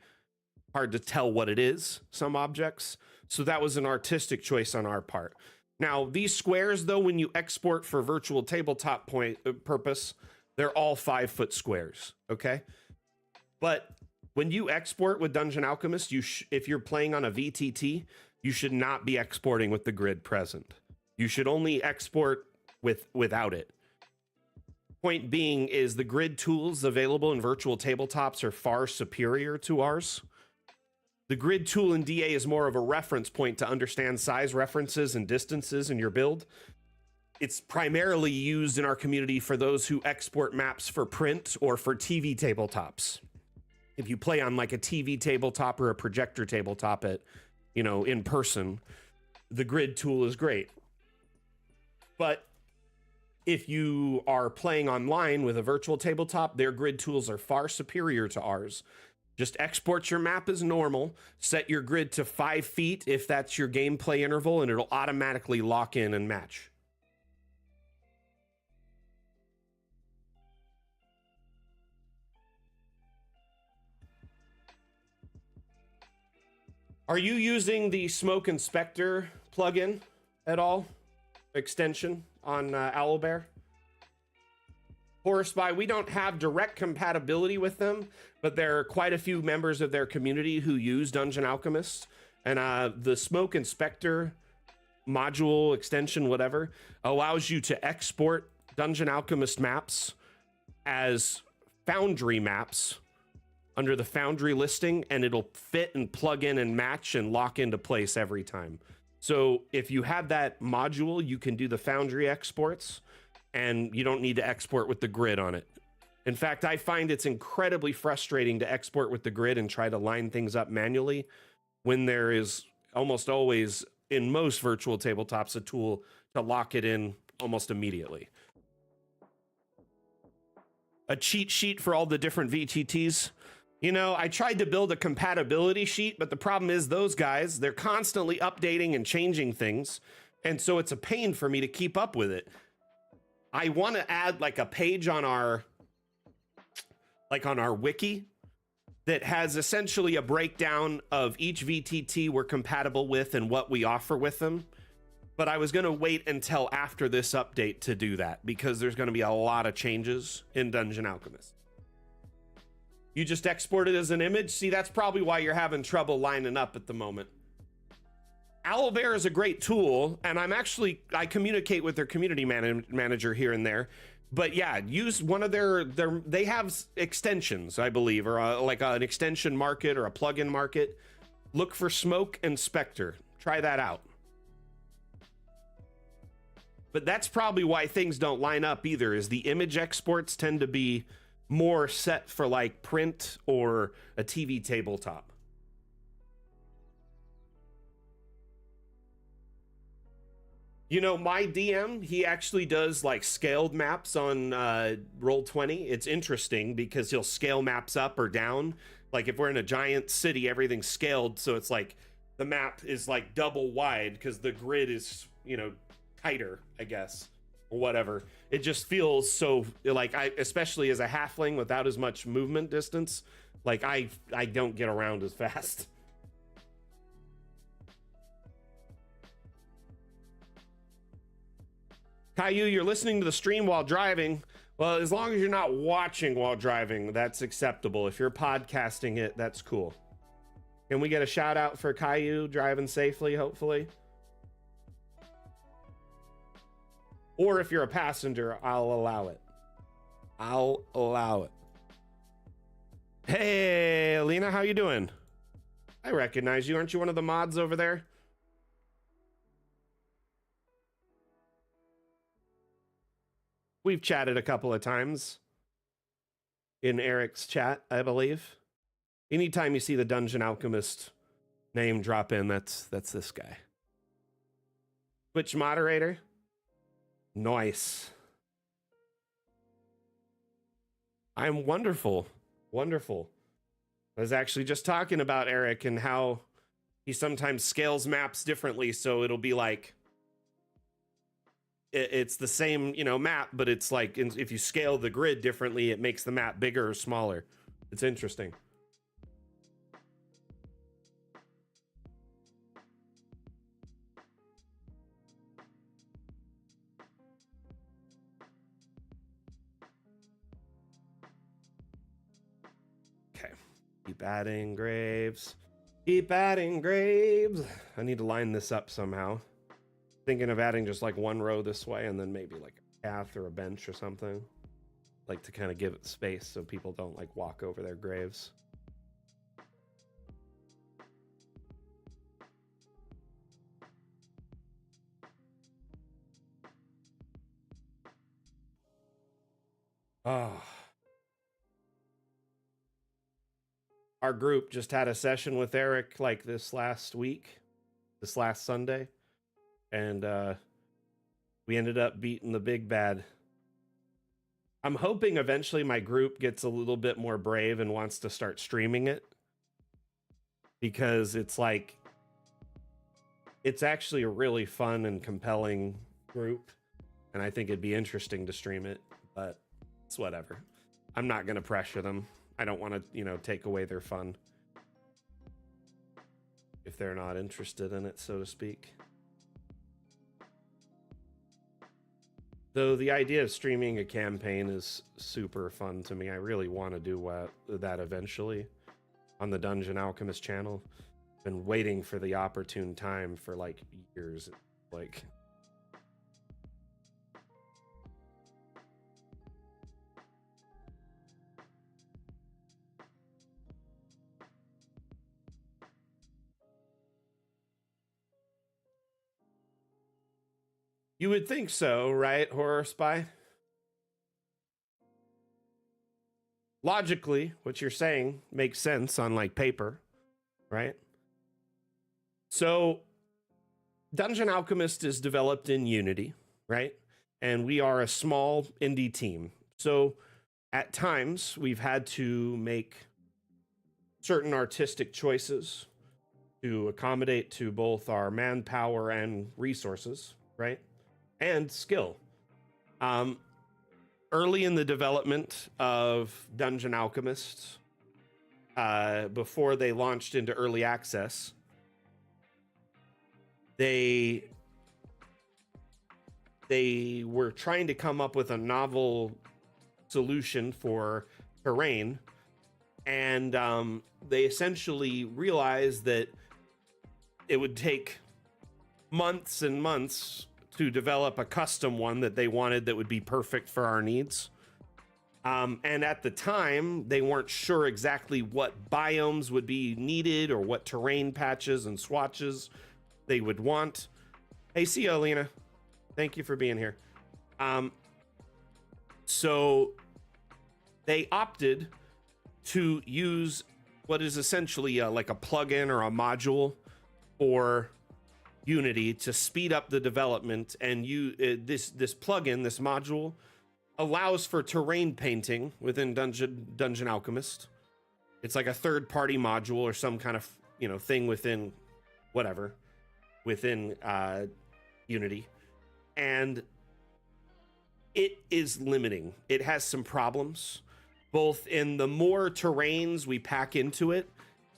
hard to tell what it is, some objects. So that was an artistic choice on our part. Now, these squares, though, when you export for virtual tabletop purpose, they're all 5-foot squares, okay? But when you export with Dungeon Alchemist, if you're playing on a VTT, you should not be exporting with the grid present. You should only export without it. Point being is the grid tools available in virtual tabletops are far superior to ours. The grid tool in DA is more of a reference point to understand size references and distances in your build. It's primarily used in our community for those who export maps for print or for TV tabletops. If you play on like a TV tabletop or a projector tabletop at, you know, in person, the grid tool is great. But if you are playing online with a virtual tabletop, their grid tools are far superior to ours. Just export your map as normal, set your grid to 5 feet if that's your gameplay interval, and it'll automatically lock in and match. Are you using the Smoke Inspector plugin at all? Extension on Owlbear? Horror Spy, we don't have direct compatibility with them, but there are quite a few members of their community who use Dungeon Alchemist. And the Smoke Inspector module, extension, whatever, allows you to export Dungeon Alchemist maps as Foundry maps under the Foundry listing, and it'll fit and plug in and match and lock into place every time. So if you have that module, you can do the Foundry exports, and you don't need to export with the grid on it. In fact, I find it's incredibly frustrating to export with the grid and try to line things up manually when there is almost always, in most virtual tabletops, a tool to lock it in almost immediately. A cheat sheet for all the different VTTs. You know, I tried to build a compatibility sheet, but the problem is those guys, they're constantly updating and changing things. And so it's a pain for me to keep up with it. I want to add like a page on our wiki that has essentially a breakdown of each VTT we're compatible with and what we offer with them. But I was going to wait until after this update to do that because there's going to be a lot of changes in Dungeon Alchemist. You just export it as an image. See, that's probably why you're having trouble lining up at the moment. Owlbear is a great tool, and I communicate with their community manager here and there. But yeah, use one of they have extensions, I believe, or like an extension market or a plugin market. Look for Smoke and Spectre. Try that out. But that's probably why things don't line up either, is the image exports tend to be more set for like print or a TV tabletop. You know, my DM, he actually does like scaled maps on Roll20. It's interesting because he'll scale maps up or down. Like if we're in a giant city, everything's scaled. So it's like the map is like double wide because the grid is, you know, tighter, I guess, or whatever. It just feels so like especially as a halfling without as much movement distance, like I don't get around as fast. Caillou, you're listening to the stream while driving. Well, as long as you're not watching while driving, that's acceptable. If you're podcasting it, that's cool. Can we get a shout out for Caillou driving safely, hopefully? Or if you're a passenger, I'll allow it. I'll allow it. Hey, Alina, how you doing? I recognize you. Aren't you one of the mods over there? We've chatted a couple of times in Eric's chat, I believe. Anytime you see the Dungeon Alchemist name drop in, that's this guy. Twitch moderator. Nice. I'm wonderful. Wonderful. I was actually just talking about Eric and how he sometimes scales maps differently, so it'll be like it's the same, you know, map, but it's like if you scale the grid differently, it makes the map bigger or smaller. It's interesting. Okay. Keep adding graves. Keep adding graves. I need to line this up somehow. Thinking of adding just like one row this way and then maybe like a path or a bench or something, like to kind of give it space so people don't like walk over their graves. Oh. Our group just had a session with Eric like this last Sunday. And we ended up beating the big bad. I'm hoping eventually my group gets a little bit more brave and wants to start streaming it. Because it's like, it's actually a really fun and compelling group. And I think it'd be interesting to stream it, but it's whatever. I'm not going to pressure them. I don't want to, you know, take away their fun if they're not interested in it, so to speak. Though the idea of streaming a campaign is super fun to me. I really want to do that eventually on the Dungeon Alchemist channel. Been waiting for the opportune time for like years. Like, you would think so, right, Horror Spy? logically, what you're saying makes sense on like paper, right? So Dungeon Alchemist is developed in Unity, right? And we are a small indie team. So at times we've had to make certain artistic choices to accommodate to both our manpower and resources, right? And skill. Early in the development of Dungeon Alchemist, before they launched into early access, they were trying to come up with a novel solution for terrain, and they essentially realized that it would take months and months to develop a custom one that they wanted that would be perfect for our needs. And at the time, they weren't sure exactly what biomes would be needed or what terrain patches and swatches they would want. Hey, see you, Alina. Thank you for being here. So they opted to use what is essentially like a plugin or a module for Unity to speed up the development. And this plugin, this module, allows for terrain painting within Dungeon Alchemist. It's like a third-party module or some kind of thing within whatever within Unity, and it is limiting. It has some problems, both in the more terrains we pack into it,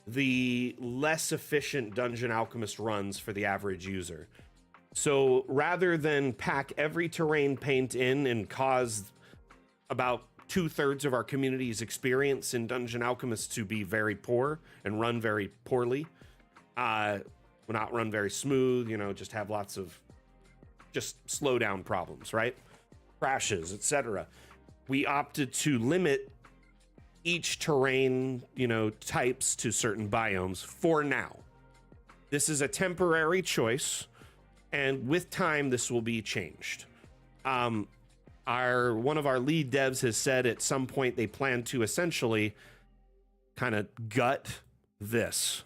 the less efficient Dungeon Alchemist runs for the average user. So rather than pack every terrain paint in and cause about 2/3 of our community's experience in Dungeon Alchemist to be very poor and run very poorly, not run very smooth, just have lots of just slow down problems, right? Crashes, etc. We opted to limit each terrain, types to certain biomes for now. This is a temporary choice, and with time, this will be changed. One of our lead devs has said at some point they plan to essentially kind of gut this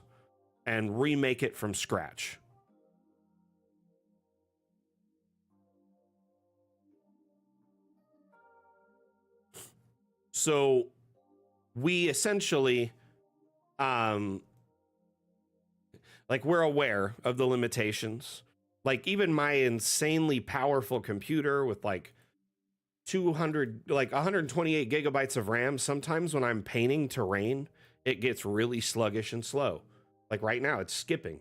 and remake it from scratch. So we essentially, we're aware of the limitations. Like even my insanely powerful computer with 128 gigabytes of RAM, sometimes when I'm painting terrain, it gets really sluggish and slow. Like right now, it's skipping.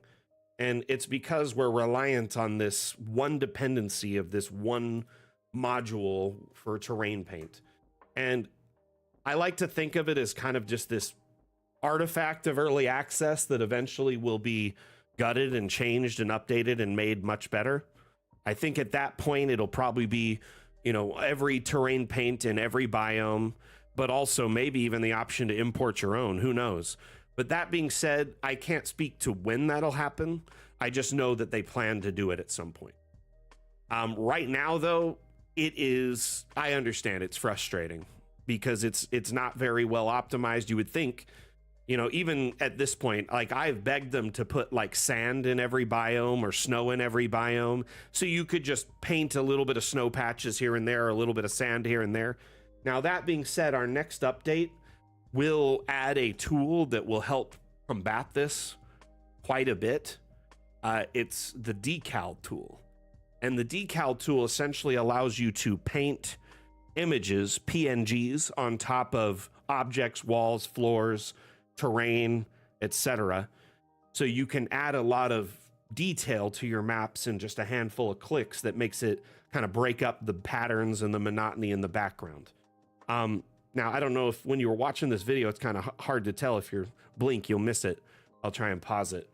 And it's because we're reliant on this one dependency of this one module for terrain paint. And I like to think of it as kind of just this artifact of early access that eventually will be gutted and changed and updated and made much better. I think at that point, it'll probably be, every terrain paint in every biome, but also maybe even the option to import your own. Who knows? But that being said, I can't speak to when that'll happen. I just know that they plan to do it at some point. Right now, though, I understand it's frustrating because it's not very well optimized. You would think, even at this point, I've begged them to put sand in every biome or snow in every biome. So you could just paint a little bit of snow patches here and there, a little bit of sand here and there. Now, that being said, our next update will add a tool that will help combat this quite a bit. It's the decal tool. And the decal tool essentially allows you to paint images, PNGs, on top of objects, walls, floors, terrain, etc. So you can add a lot of detail to your maps in just a handful of clicks that makes it kind of break up the patterns and the monotony in the background. Now, I don't know if when you were watching this video, it's kind of hard to tell. If you blink, you'll miss it. I'll try and pause it.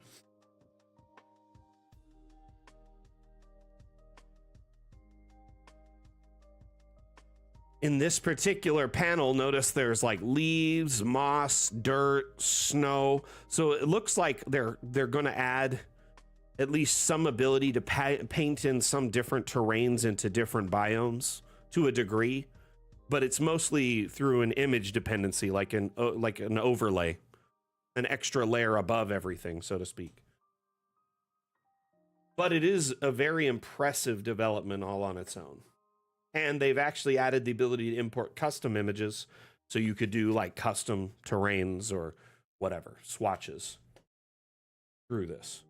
In this particular panel, notice there's leaves, moss, dirt, snow. So it looks like they're going to add at least some ability to paint in some different terrains into different biomes to a degree. but it's mostly through an image dependency, like an overlay, an extra layer above everything, so to speak. But it is a very impressive development all on its own. And they've actually added the ability to import custom images, so you could do like custom terrains or whatever, swatches through this.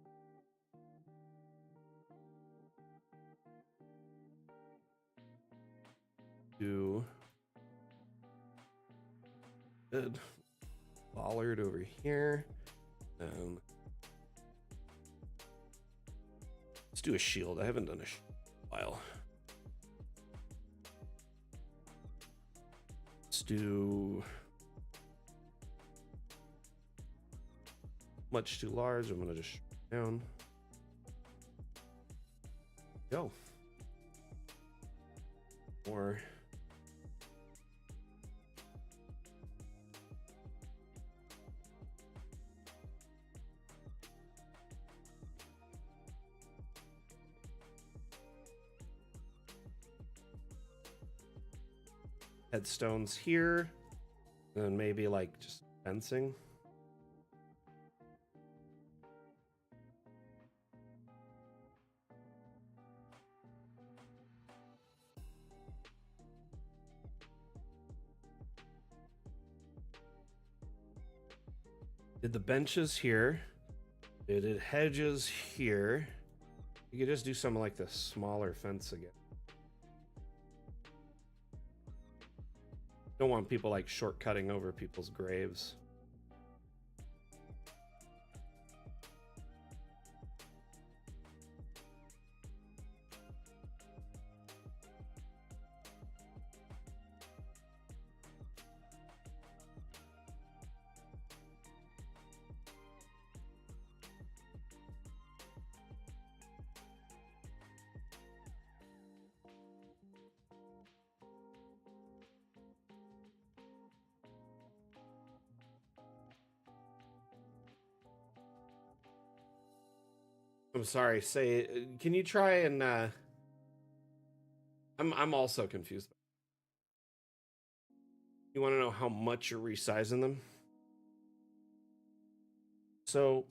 Do good. Bollard over here. Let's do a shield. I haven't done a shield in a while. Let's do much too large. I'm gonna just down. Go. More. Headstones here, and maybe like just fencing. Did the benches here. Did hedges here. You could just do something like the smaller fence again. Don't want people like shortcutting over people's graves. I'm sorry. Say, can you try and? I'm also confused. You want to know how much you're resizing them? So,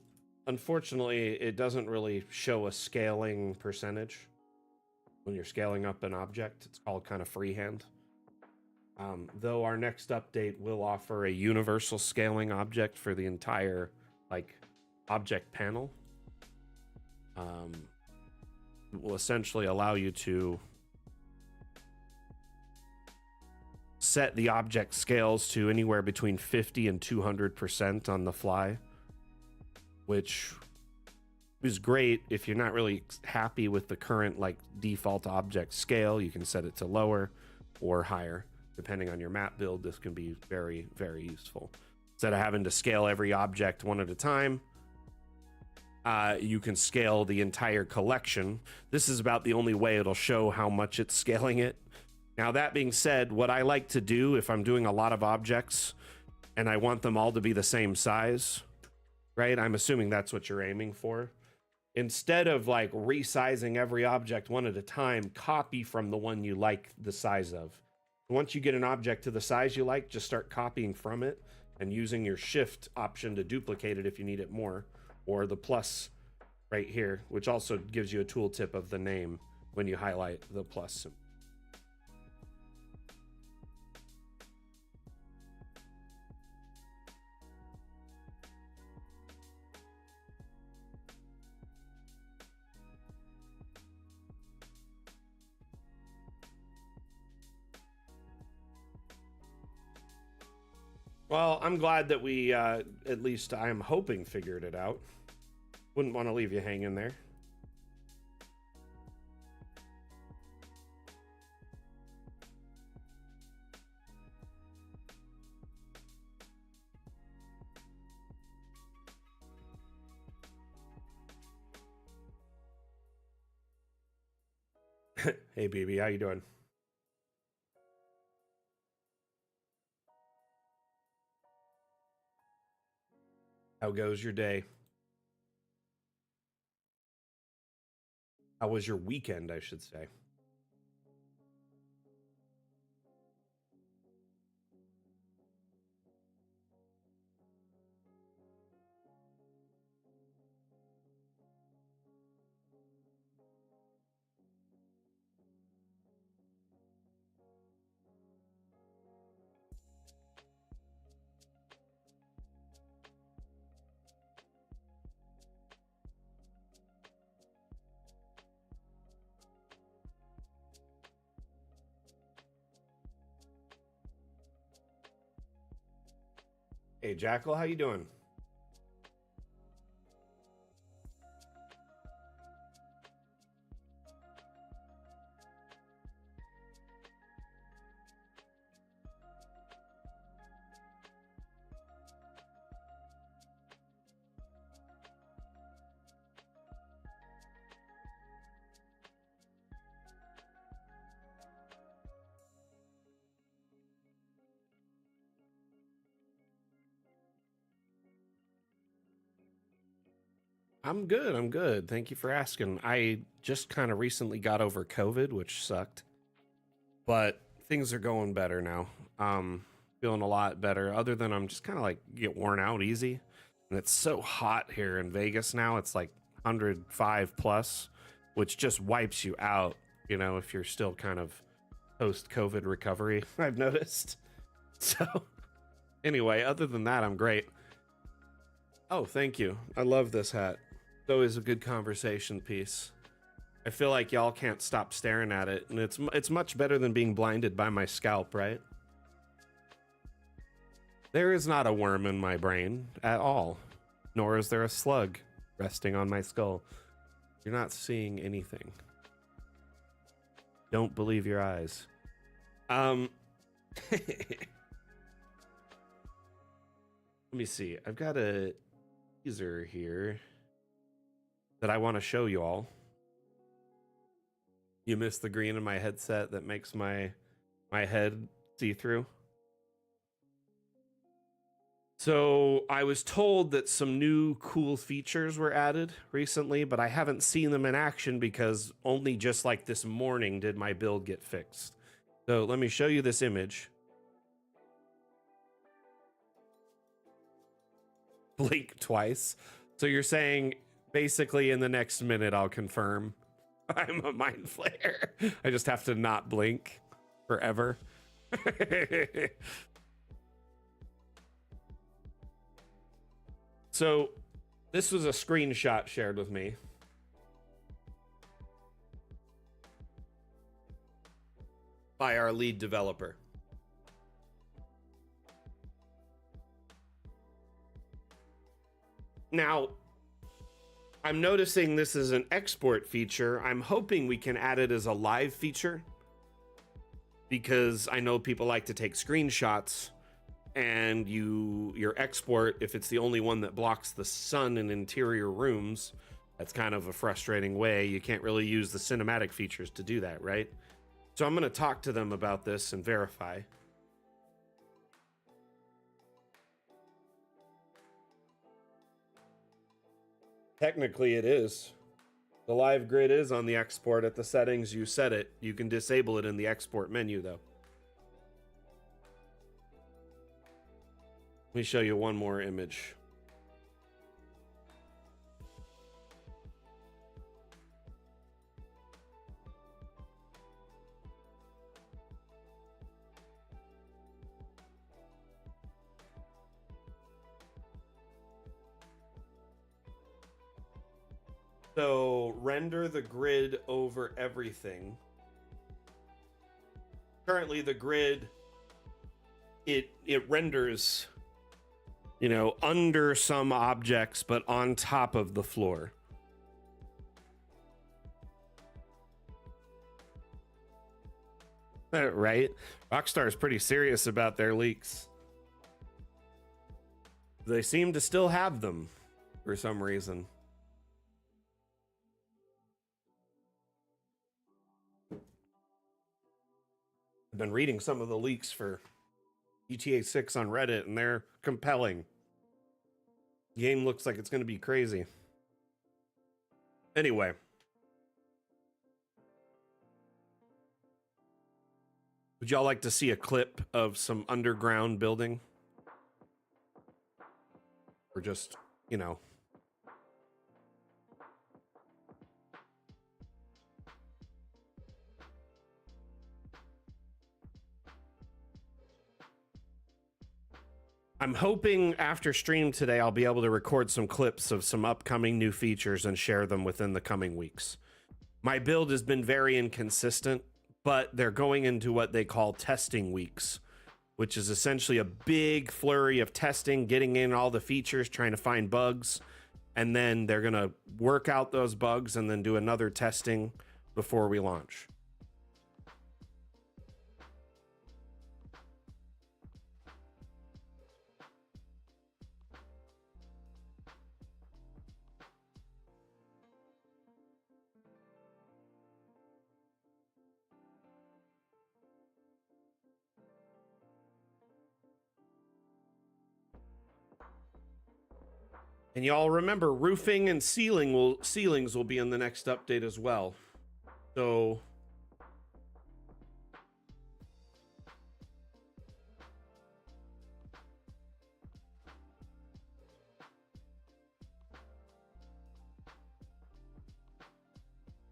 unfortunately, it doesn't really show a scaling percentage when you're scaling up an object. It's called kind of freehand. Though our next update will offer a universal scaling object for the entire like object panel. Will essentially allow you to set the object scales to anywhere between 50 and 200% on the fly, which is great if you're not really happy with the current like default object scale. You can set it to lower or higher depending on your map build. This can be very, very useful. Instead of having to scale every object one at a time, you can scale the entire collection. This is about the only way it'll show how much it's scaling it. Now, that being said, what I like to do if I'm doing a lot of objects and I want them all to be the same size, right? I'm assuming that's what you're aiming for. Instead of like resizing every object one at a time, copy from the one you like the size of. Once you get an object to the size you like, just start copying from it and using your shift option to duplicate it if you need it more, or the plus right here, which also gives you a tooltip of the name when you highlight the plus symbol. Well, I'm glad that we, at least I'm hoping, figured it out. Wouldn't want to leave you hanging there. Hey, BB, how you doing? How goes your day? How was your weekend, I should say? Hey, Jackal, how you doing? I'm good. I'm good. Thank you for asking. I just kind of recently got over COVID, which sucked, but things are going better now. Feeling a lot better. Other than I'm just kind of like get worn out easy, and it's so hot here in Vegas now. It's like 105 plus, which just wipes you out. You know, if you're still kind of post COVID recovery, I've noticed. So, anyway, other than that, I'm great. Oh, thank you. I love this hat. It's always a good conversation piece. I feel like y'all can't stop staring at it, and it's much better than being blinded by my scalp, right? There is not a worm in my brain at all, nor is there a slug resting on my skull. You're not seeing anything. Don't believe your eyes. Let me see. I've got a teaser here that I want to show you all. You missed the green in my headset that makes my head see-through. So I was told that some new cool features were added recently, but I haven't seen them in action because only just like this morning did my build get fixed. So let me show you this image. Blink twice. So you're saying basically in the next minute I'll confirm I'm a mind flayer. I just have to not blink forever. So this was a screenshot shared with me. By our lead developer. Now, I'm noticing this is an export feature. I'm hoping we can add it as a live feature, because I know people like to take screenshots, and your export, if it's the only one that blocks the sun in interior rooms, that's kind of a frustrating way. You can't really use the cinematic features to do that, right? So I'm going to talk to them about this and verify. Technically it is. The live grid is on the export at the settings you set it. You can disable it in the export menu though. Let me show you one more image. So render the grid over everything. Currently the grid, it renders, you know, under some objects, but on top of the floor. Right? Rockstar is pretty serious about their leaks. They seem to still have them for some reason. I've been reading some of the leaks for GTA 6 on Reddit, and they're compelling. The game looks like it's going to be crazy. Anyway. Would y'all like to see a clip of some underground building? Or just, you know... I'm hoping after stream today, I'll be able to record some clips of some upcoming new features and share them within the coming weeks. My build has been very inconsistent, but they're going into what they call testing weeks, which is essentially a big flurry of testing, getting in all the features, trying to find bugs, and then they're going to work out those bugs and then do another testing before we launch. And y'all remember, roofing and ceilings will be in the next update as well. So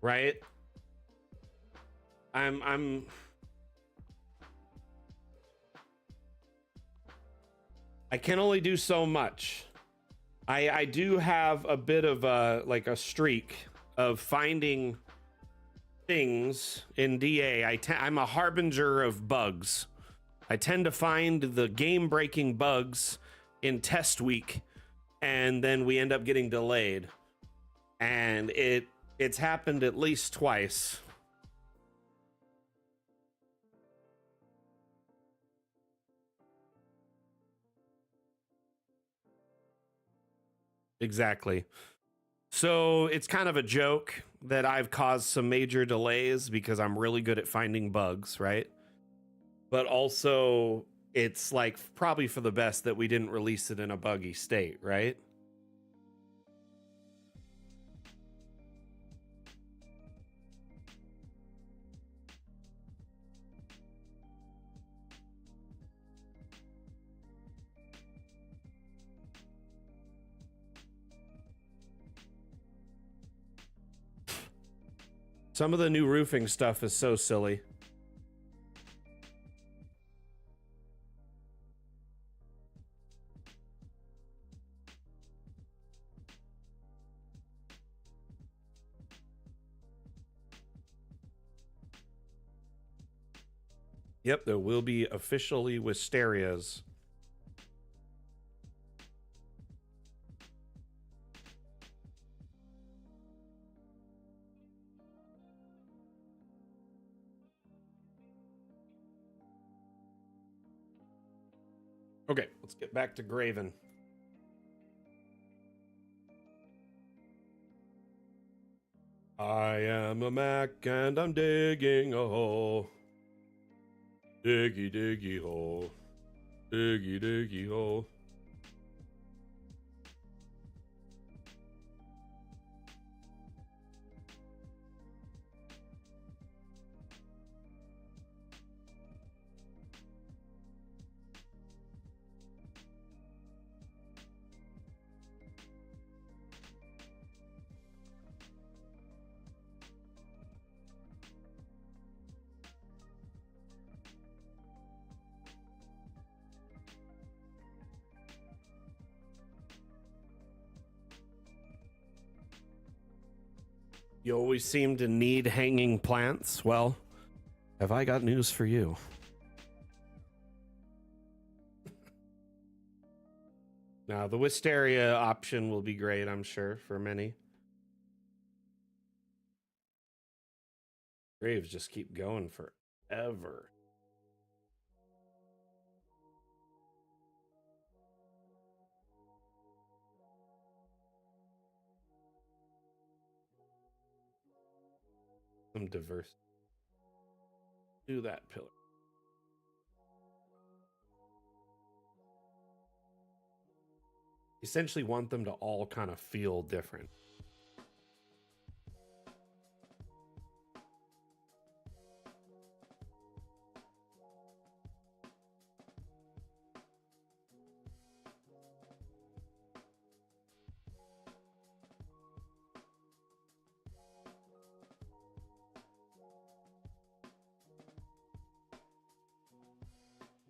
right? I can only do so much. I do have a bit of a streak of finding things in DA. I'm a harbinger of bugs. I tend to find the game-breaking bugs in test week, and then we end up getting delayed. And it's happened at least twice. Exactly. So it's kind of a joke that I've caused some major delays because I'm really good at finding bugs, right? But also, it's like probably for the best that we didn't release it in a buggy state, right? Some of the new roofing stuff is so silly. Yep, there will be officially wisterias. Okay, let's get back to Graven. I am a Mac and I'm digging a hole. Diggy, diggy hole. Diggy, diggy hole. You always seem to need hanging plants. Well, have I got news for you? Now, the wisteria option will be great, I'm sure, for many. Graves just keep going forever. Some diverse. Do that pillar. Essentially want them to all kind of feel different.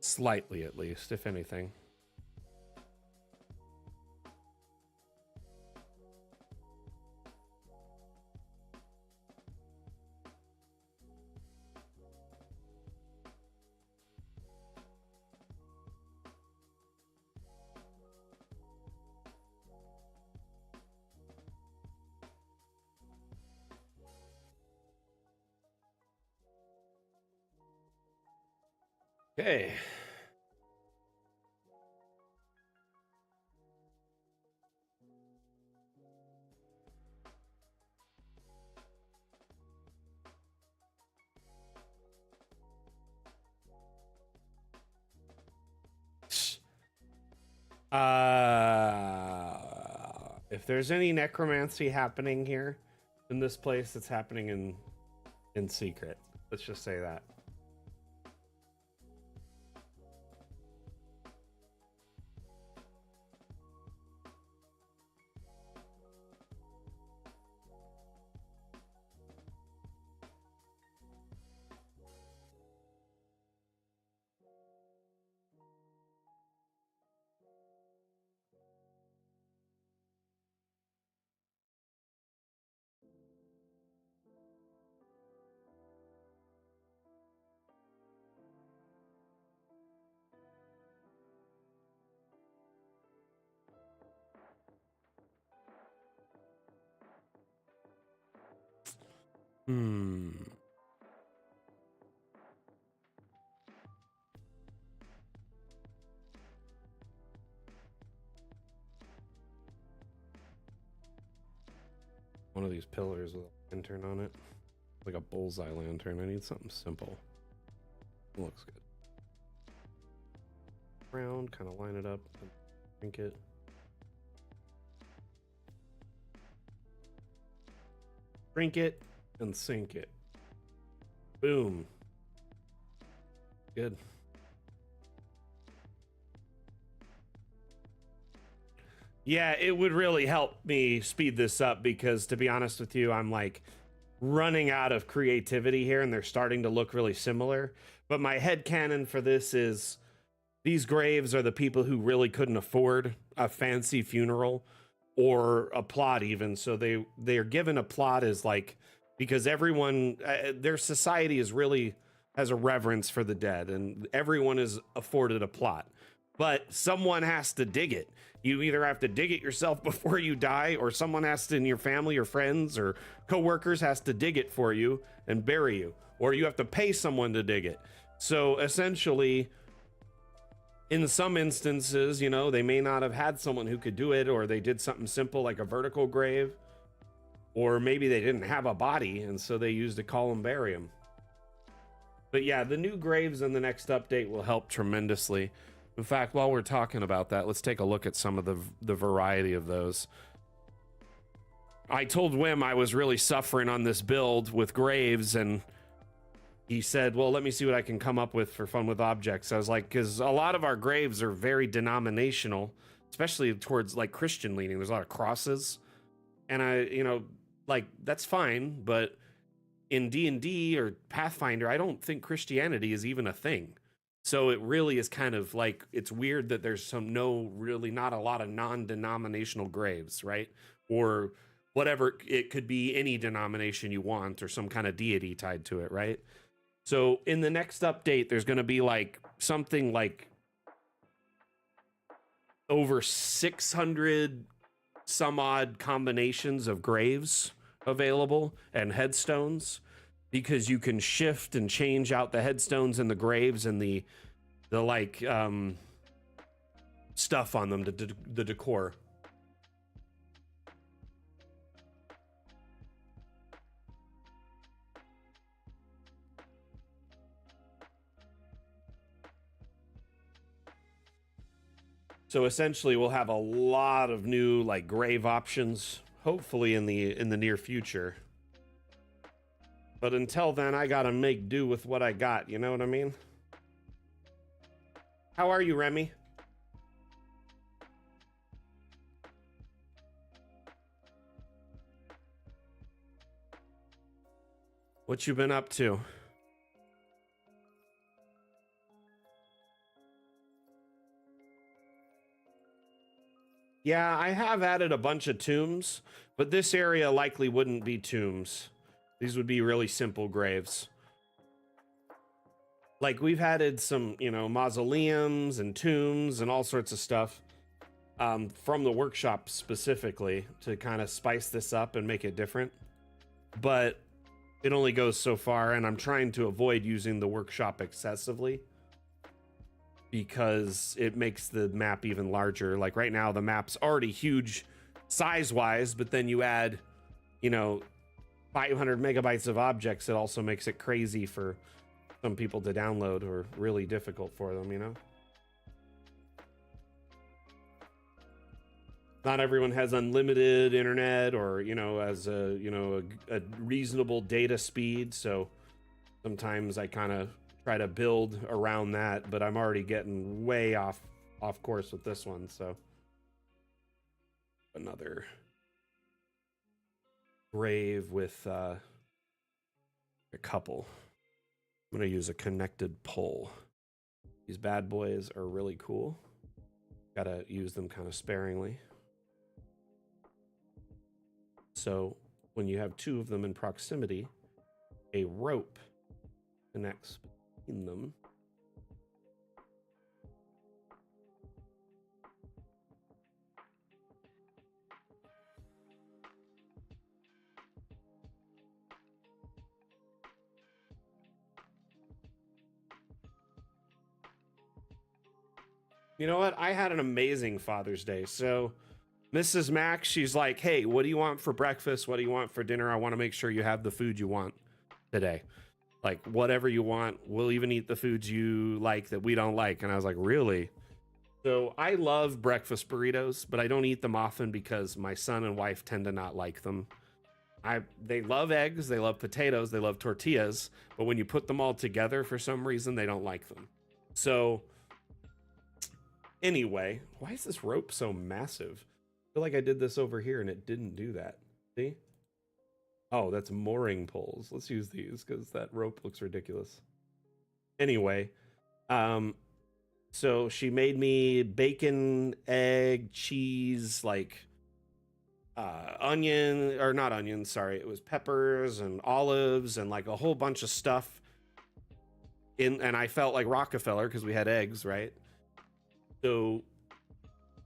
Slightly, at least, if anything. Okay. If there's any necromancy happening here in this place, it's happening in secret. Let's just say that. Hmm. One of these pillars with a lantern on it. Like a bullseye lantern. I need something simple. Looks good. Round, kind of line it up and sink it. Shrink it and sink it. Boom. Good. Yeah, it would really help me speed this up because, to be honest with you, I'm like running out of creativity here and they're starting to look really similar. But my headcanon for this is these graves are the people who really couldn't afford a fancy funeral or a plot even. So they're given a plot as like, because everyone, their society is really has a reverence for the dead and everyone is afforded a plot. But someone has to dig it. You either have to dig it yourself before you die, or someone has to, in your family or friends or coworkers, has to dig it for you and bury you, or you have to pay someone to dig it. So essentially, in some instances, you know, they may not have had someone who could do it, or they did something simple like a vertical grave, or maybe they didn't have a body and so they used a columbarium. But yeah, the new graves in the next update will help tremendously. In fact, while we're talking about that, let's take a look at some of the variety of those. I told Wim I was really suffering on this build with graves, and he said, well, let me see what I can come up with for fun with objects. I was like, because a lot of our graves are very denominational, especially towards like Christian leaning. There's a lot of crosses. And I, you know, like that's fine, but in D&D or Pathfinder, I don't think Christianity is even a thing. So it really is kind of like, it's weird that there's really not a lot of non-denominational graves, right? Or whatever, it could be any denomination you want or some kind of deity tied to it, right? So in the next update, there's going to be like something like over 600 some odd combinations of graves available and headstones, because you can shift and change out the headstones and the graves and the like stuff on them, the decor. So essentially we'll have a lot of new like grave options, hopefully in the near future. But until then, I gotta make do with what I got, you know what I mean? How are you, Remy? What you been up to? Yeah, I have added a bunch of tombs, but this area likely wouldn't be tombs. These would be really simple graves. Like we've added some, you know, mausoleums and tombs and all sorts of stuff from the workshop specifically to kind of spice this up and make it different. But it only goes so far, and I'm trying to avoid using the workshop excessively. because it makes the map even larger. Like right now, the map's already huge size-wise, but then you add, 500 megabytes of objects. It also makes it crazy for some people to download, or really difficult for them. Not everyone has unlimited internet, or as a reasonable data speed. So sometimes I kind of try to build around that, but I'm already getting way off course with this one. So another grave with a couple. I'm gonna use a connected pole. These bad boys are really cool. Gotta use them kind of sparingly. So when you have two of them in proximity, a rope connects between them. You know what? I had an amazing Father's Day. So Mrs. Mac, she's like, hey, what do you want for breakfast? What do you want for dinner? I want to make sure you have the food you want today. Like, whatever you want. We'll even eat the foods you like that we don't like. And I was like, really? So I love breakfast burritos, but I don't eat them often because my son and wife tend to not like them. They love eggs, they love potatoes, they love tortillas, but when you put them all together, for some reason, they don't like them. So anyway, why is this rope so massive? I feel like I did this over here and it didn't do that. See? Oh, that's mooring poles. Let's use these because that rope looks ridiculous. Anyway, so she made me bacon, egg, cheese, like onion, or not onion, sorry. It was peppers and olives and like a whole bunch of stuff. And I felt like Rockefeller because we had eggs, right? So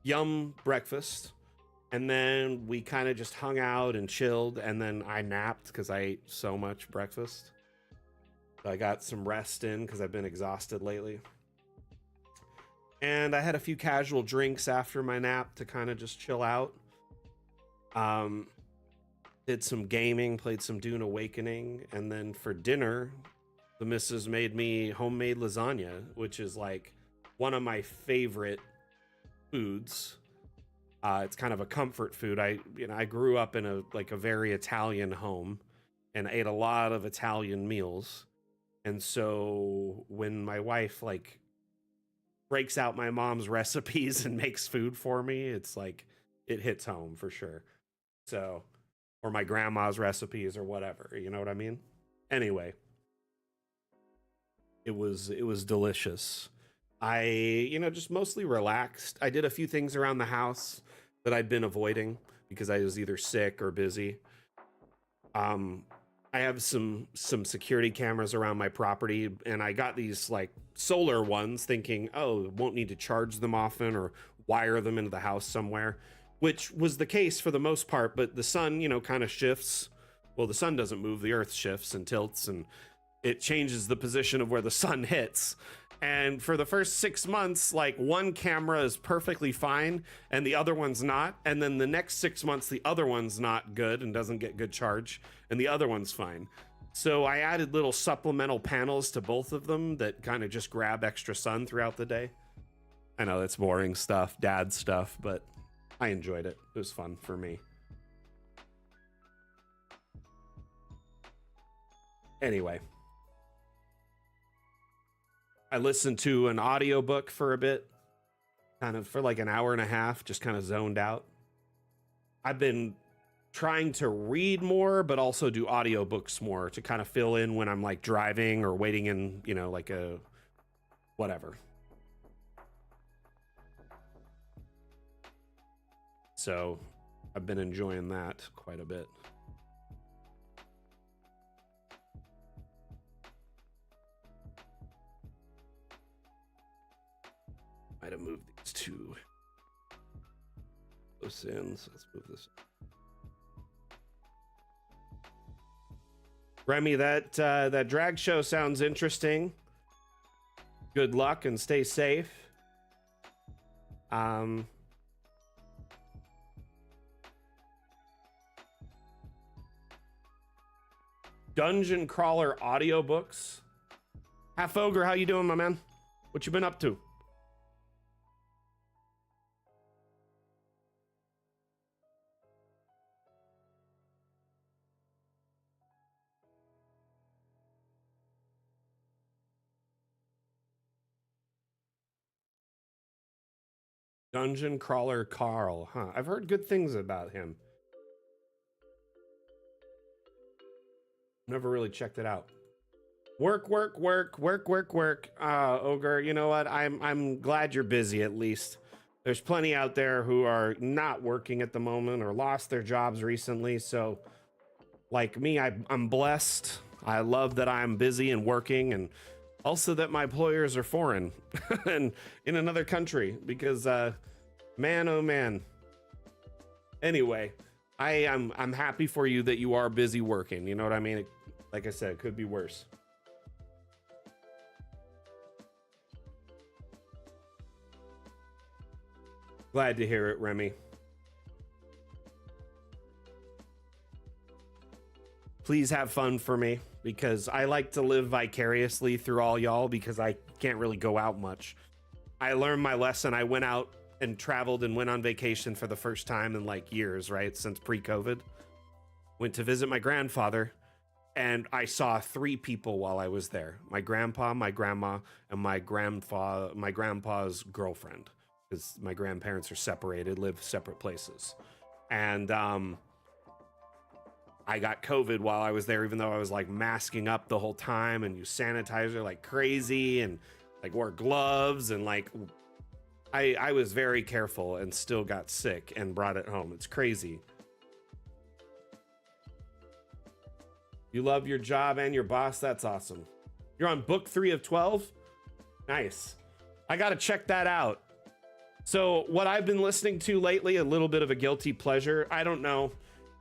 yum breakfast. And then we kind of just hung out and chilled. And then I napped because I ate so much breakfast. So I got some rest in because I've been exhausted lately. And I had a few casual drinks after my nap to kind of just chill out. Did some gaming, played some Dune Awakening. And then for dinner, the missus made me homemade lasagna, which is like one of my favorite foods. It's kind of a comfort food. I grew up in a very Italian home and ate a lot of Italian meals. And so when my wife like breaks out my mom's recipes and makes food for me, it's like it hits home for sure. So, or my grandma's recipes or whatever, you know what I mean? Anyway, it was delicious. I, just mostly relaxed. I did a few things around the house that I'd been avoiding because I was either sick or busy. I have some security cameras around my property, and I got these like solar ones thinking, oh, won't need to charge them often or wire them into the house somewhere, which was the case for the most part. But the sun, kind of shifts. Well, the sun doesn't move, the earth shifts and tilts, and it changes the position of where the sun hits. And for the first 6 months, like one camera is perfectly fine and the other one's not. And then the next 6 months, the other one's not good and doesn't get good charge, and the other one's fine. So I added little supplemental panels to both of them that kind of just grab extra sun throughout the day. I know that's boring stuff, dad stuff, but I enjoyed it. It was fun for me. Anyway, I listened to an audiobook for a bit, kind of for like an hour and a half, just kind of zoned out. I've been trying to read more, but also do audiobooks more to kind of fill in when I'm like driving or waiting in, like a whatever. So I've been enjoying that quite a bit. Might have moved these two close in, so let's move this. Remy, that drag show sounds interesting. Good luck and stay safe. Dungeon crawler audiobooks. Half Ogre, how you doing, my man? What you been up to? Dungeon crawler Carl, huh? I've heard good things about him. Never really checked it out. Work. Ogre, you know what? I'm glad you're busy at least. There's plenty out there who are not working at the moment or lost their jobs recently. So, like me, I'm blessed. I love that I'm busy and working, and also that my employers are foreign and in another country because, man, oh man. Anyway, I'm happy for you that you are busy working. You know what I mean? Like I said, it could be worse. Glad to hear it, Remy. Please have fun for me because I like to live vicariously through all y'all because I can't really go out much. I learned my lesson. I went out and traveled and went on vacation for the first time in like years, right? Since pre-COVID. Went to visit my grandfather, and I saw 3 people while I was there. My grandpa, my grandma, and my grandpa's girlfriend. Because my grandparents are separated, live separate places. And I got COVID while I was there, even though I was like masking up the whole time and use sanitizer like crazy and like wore gloves and like I was very careful and still got sick and brought it home. It's crazy. You love your job and your boss. That's awesome. You're on book 3 of 12. Nice. I got to check that out. So what I've been listening to lately, a little bit of a guilty pleasure. I don't know.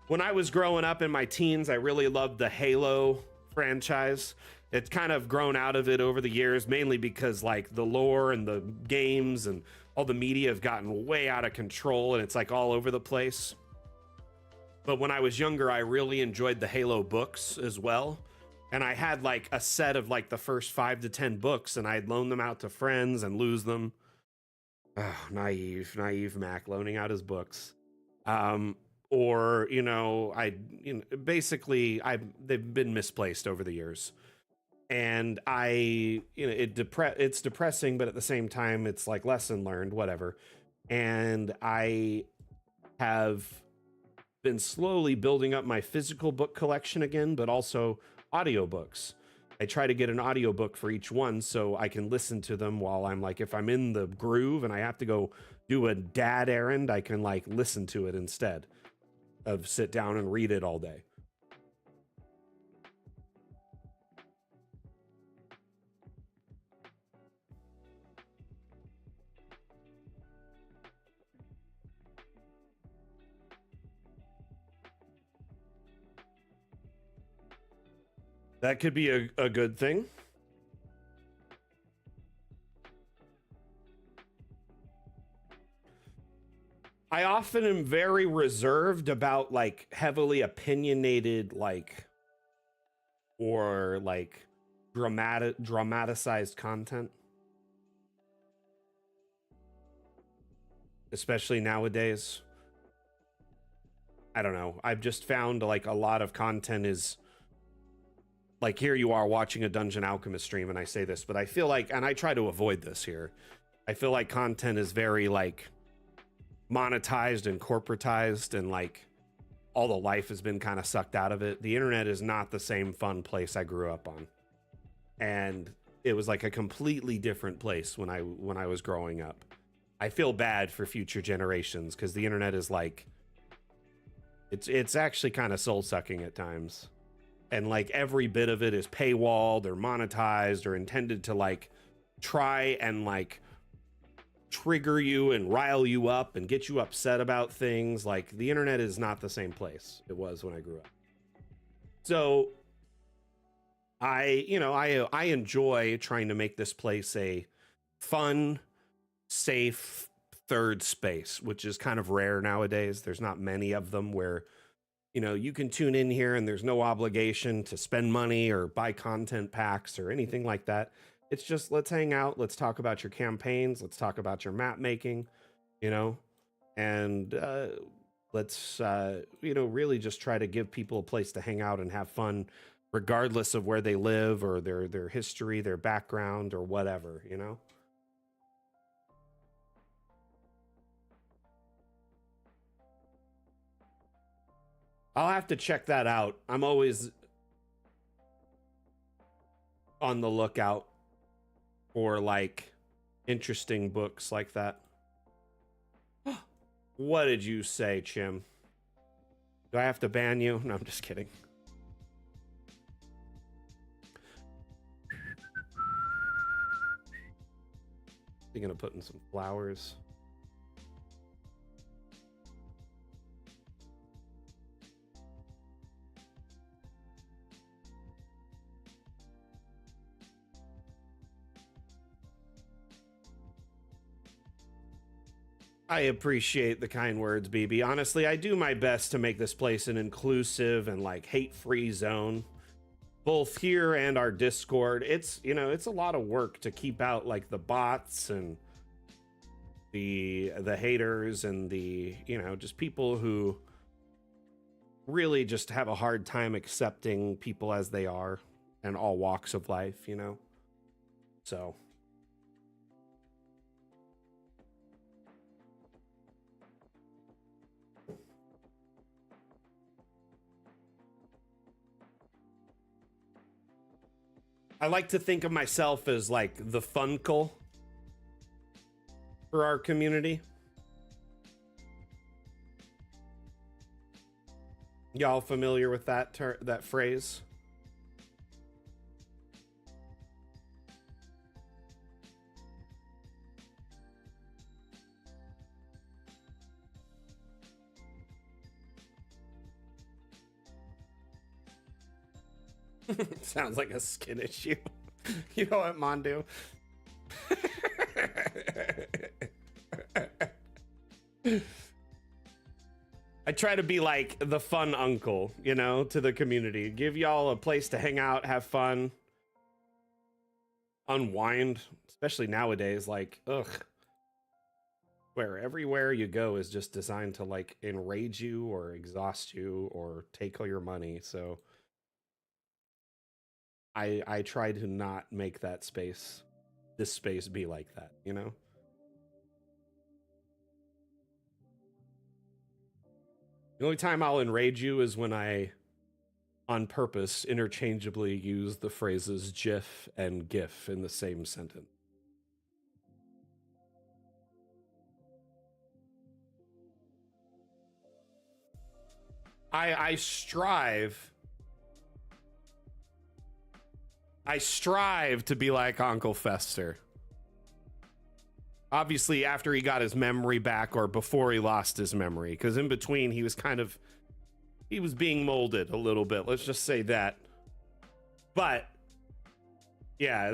When I was growing up in my teens, I really loved the Halo franchise. It's kind of grown out of it over the years, mainly because like the lore and the games and all the media have gotten way out of control and it's like all over the place. But when I was younger, I really enjoyed the Halo books as well. And I had like a set of like the first 5 to 10 books and I'd loan them out to friends and lose them. Oh, naive Mac loaning out his books. Or, you know, basically they've been misplaced over the years. And it's depressing, but at the same time, it's like lesson learned, whatever. And I have been slowly building up my physical book collection again, but also audiobooks. I try to get an audiobook for each one so I can listen to them while I'm like, if I'm in the groove and I have to go do a dad errand, I can like listen to it instead of sit down and read it all day. That could be a good thing. I often am very reserved about like heavily opinionated, like, or like dramatized content, especially nowadays. I don't know. I've just found like a lot of content is like, here you are watching a Dungeon Alchemist stream and I say this, but I feel like, and I try to avoid this here, I feel like content is very like monetized and corporatized and like all the life has been kind of sucked out of it. The internet is not the same fun place I grew up on. And it was like a completely different place when I was growing up. I feel bad for future generations because the internet is like, it's actually kind of soul sucking at times. And like every bit of it is paywalled or monetized or intended to like try and like trigger you and rile you up and get you upset about things. Like the internet is not the same place it was when I grew up. So I enjoy trying to make this place a fun, safe third space, which is kind of rare nowadays. There's not many of them where, you can tune in here and there's no obligation to spend money or buy content packs or anything like that. It's just, let's hang out, let's talk about your campaigns, let's talk about your map making, you know, and let's really just try to give people a place to hang out and have fun, regardless of where they live or their history, their background, or whatever. I'll have to check that out. I'm always on the lookout for like interesting books like that. What did you say, Chim? Do I have to ban you? No, I'm just kidding. I'm gonna put in some flowers. I appreciate the kind words, BB. Honestly, I do my best to make this place an inclusive and like hate-free zone, both here and our Discord. It's a lot of work to keep out like the bots and the haters and the just people who really just have a hard time accepting people as they are and all walks of life. So I like to think of myself as like the Funkel for our community. Y'all familiar with that phrase? Sounds like a skin issue. You know what, Mondu? I try to be like the fun uncle, to the community. Give y'all a place to hang out, have fun, unwind, especially nowadays. Like, ugh. Where everywhere you go is just designed to like enrage you or exhaust you or take all your money. So I try to not make this space be like that, The only time I'll enrage you is when I, on purpose, interchangeably use the phrases GIF and GIF in the same sentence. I strive to be like Uncle Fester. Obviously, after he got his memory back or before he lost his memory, because in between he was being molded a little bit. Let's just say that. But yeah,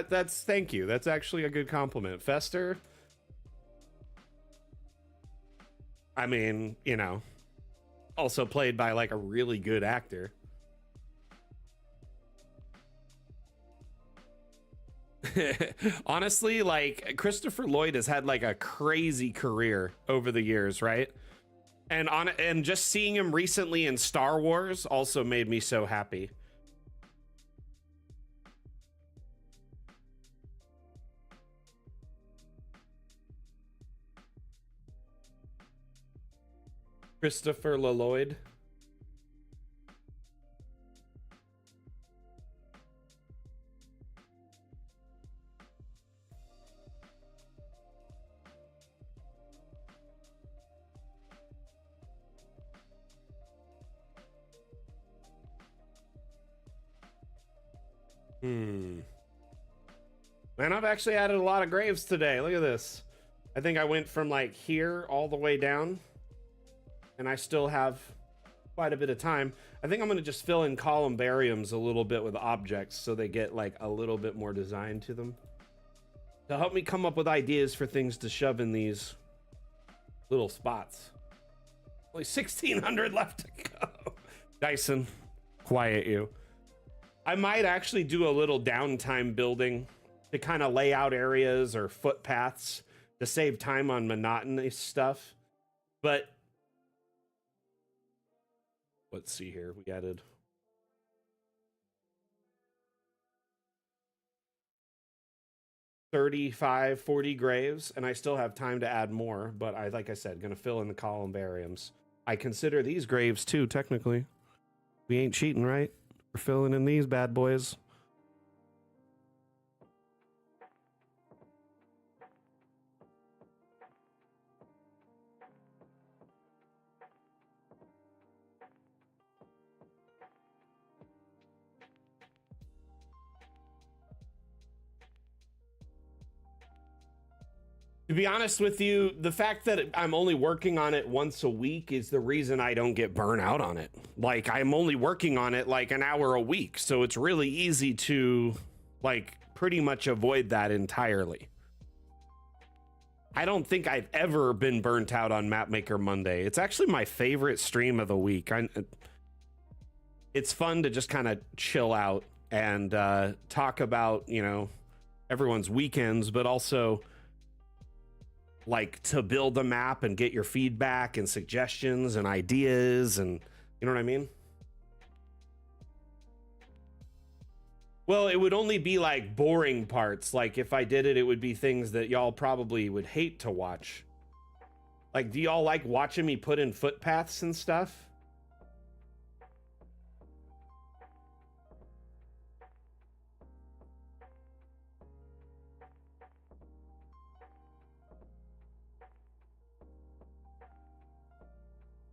that's thank you. That's actually a good compliment, Fester. I mean, also played by like a really good actor. Honestly, like Christopher Lloyd has had like a crazy career over the years, right? And just seeing him recently in Star Wars also made me so happy. Christopher Lloyd. Man, I've actually added a lot of graves today. Look at this. I think I went from like here all the way down, and I still have quite a bit of time. I think I'm going to just fill in columbariums a little bit with objects so they get like a little bit more design to them. To help me come up with ideas for things to shove in these little spots. Only 1,600 left to go. Dyson, quiet you. I might actually do a little downtime building to kind of lay out areas or footpaths to save time on monotonous stuff. But let's see here. We added 35, 40 graves, and I still have time to add more, but like I said, gonna fill in the columbariums. I consider these graves too, technically. We ain't cheating, right? We're filling in these bad boys. To be honest with you, the fact that I'm only working on it once a week is the reason I don't get burnt out on it. Like, I'm only working on it like an hour a week, so it's really easy to, like, pretty much avoid that entirely. I don't think I've ever been burnt out on Mapmaker Monday. It's actually my favorite stream of the week. It's fun to just kind of chill out and talk about, you know, everyone's weekends, but also like to build a map and get your feedback and suggestions and ideas, and you know what I mean? Well, it would only be like boring parts. Like if I did it, it would be things that y'all probably would hate to watch. Like, do y'all like watching me put in footpaths and stuff?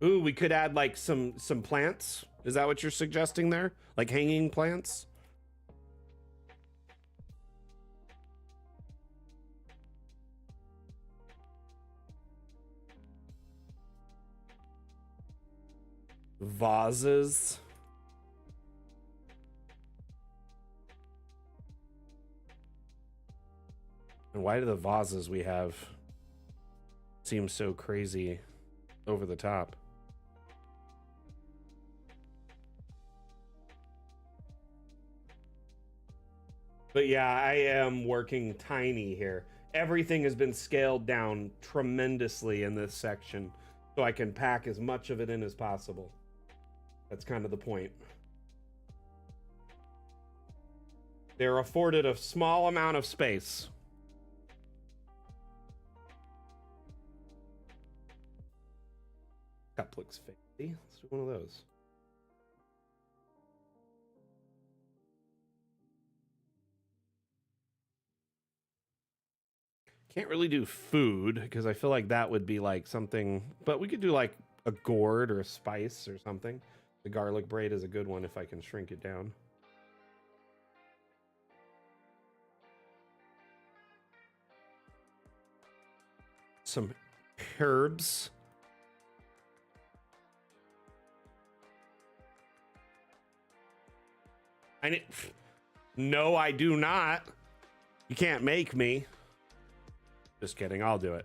Ooh, we could add like some plants. Is that what you're suggesting there? Like hanging plants? Vases. And why do the vases we have seem so crazy over the top? But yeah, I am working tiny here. Everything has been scaled down tremendously in this section, so I can pack as much of it in as possible. That's kind of the point. They're afforded a small amount of space. Cup looks fancy. Let's do one of those. Can't really do food because I feel like that would be like something, but we could do like a gourd or a spice or something. The garlic braid is a good one if I can shrink it down. Some herbs. No, I do not. You can't make me. Just kidding, I'll do it.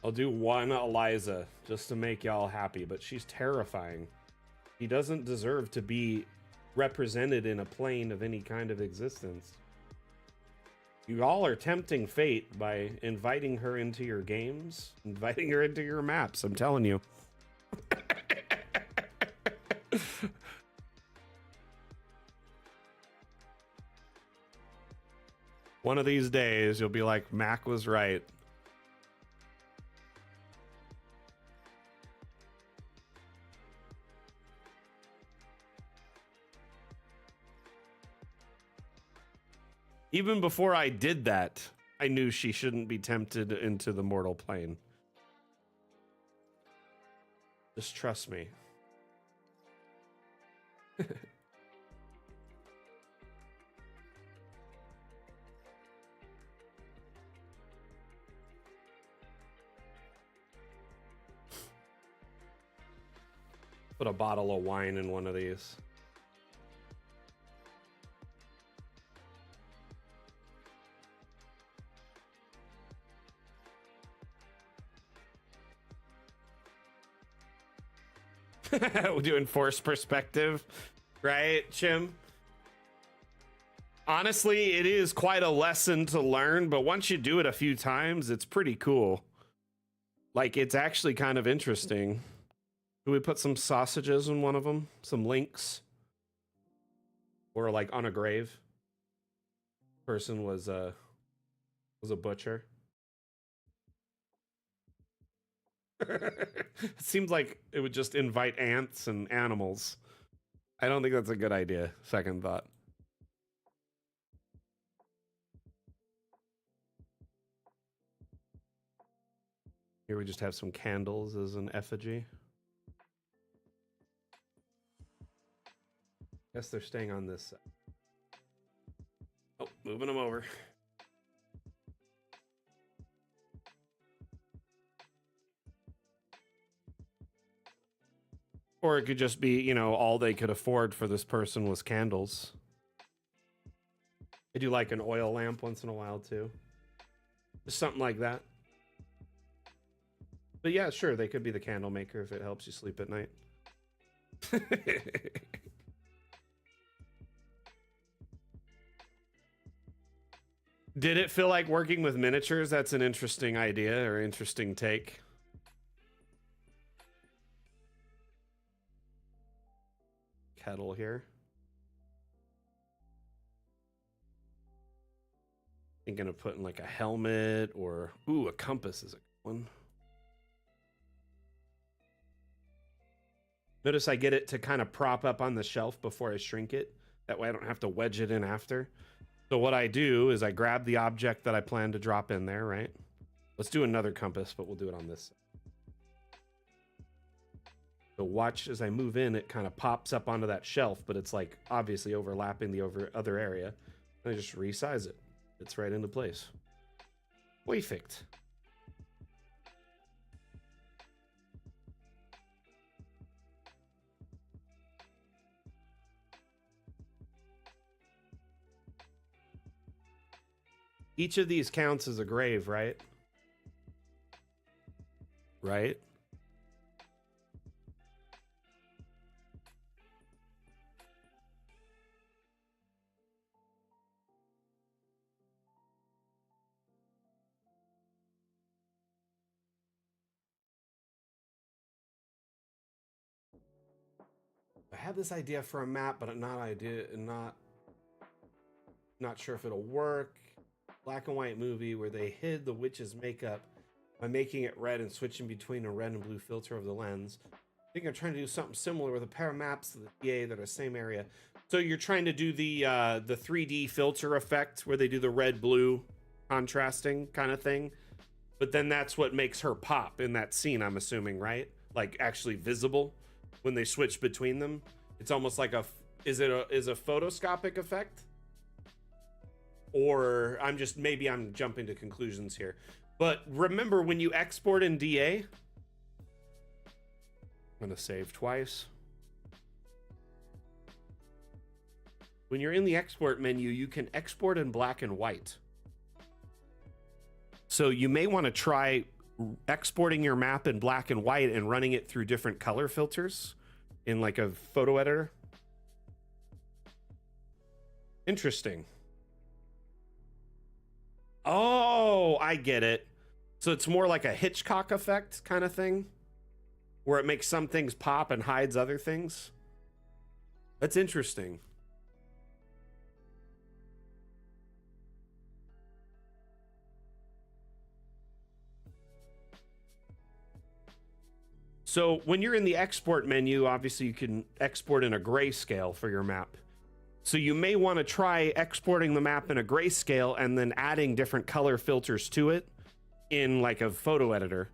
I'll do one Eliza just to make y'all happy, but she's terrifying. She doesn't deserve to be represented in a plane of any kind of existence. You all are tempting fate by inviting her into your games, inviting her into your maps, I'm telling you. One of these days, you'll be like, Mac was right. Even before I did that, I knew she shouldn't be tempted into the mortal plane. Just trust me. put a bottle of wine in one of these. We're doing forced perspective, right, Chim? Honestly, it is quite a lesson to learn, but once you do it a few times, it's pretty cool. Like, it's actually kind of interesting. Do we put some sausages in one of them? Some links? Or like on a grave? Person was a butcher. It seems like it would just invite ants and animals. I don't think that's a good idea. Second thought. Here we just have some candles as an effigy. Guess they're staying on this side. Oh, moving them over. Or it could just be, you know, all they could afford for this person was candles. I do like an oil lamp once in a while too. Just something like that. But yeah, sure, they could be the candle maker if it helps you sleep at night. Did it feel like working with miniatures? That's an interesting idea or interesting take. Kettle here. Thinking of putting like a helmet or, ooh, a compass is a good one. Notice I get it to kind of prop up on the shelf before I shrink it. That way I don't have to wedge it in after. So what I do is I grab the object that I plan to drop in there, right? Let's do another compass, but we'll do it on this. So watch as I move in, it kind of pops up onto that shelf, but it's like obviously overlapping the other area. And I just resize it. It's right into place. Perfect. Each of these counts as a grave, right? Right? I had this idea for a map, but not sure if it'll work. Black and white movie where they hid the witch's makeup by making it red and switching between a red and blue filter of the lens. I think I'm trying to do something similar with a pair of maps of the DA that are same area. So you're trying to do the 3D filter effect where they do the red blue contrasting kind of thing, but then that's what makes her pop in that scene, I'm assuming, right? Like actually visible when they switch between them. It's almost like is a photoscopic effect? Or maybe I'm jumping to conclusions here. But remember when you export in DA, I'm gonna save twice. When you're in the export menu, you can export in black and white. So you may want to try exporting your map in black and white and running it through different color filters in like a photo editor. Interesting. Oh, I get it. So it's more like a Hitchcock effect kind of thing, where it makes some things pop and hides other things. That's interesting. So when you're in the export menu, obviously you can export in a grayscale for your map. So you may want to try exporting the map in a grayscale and then adding different color filters to it in like a photo editor.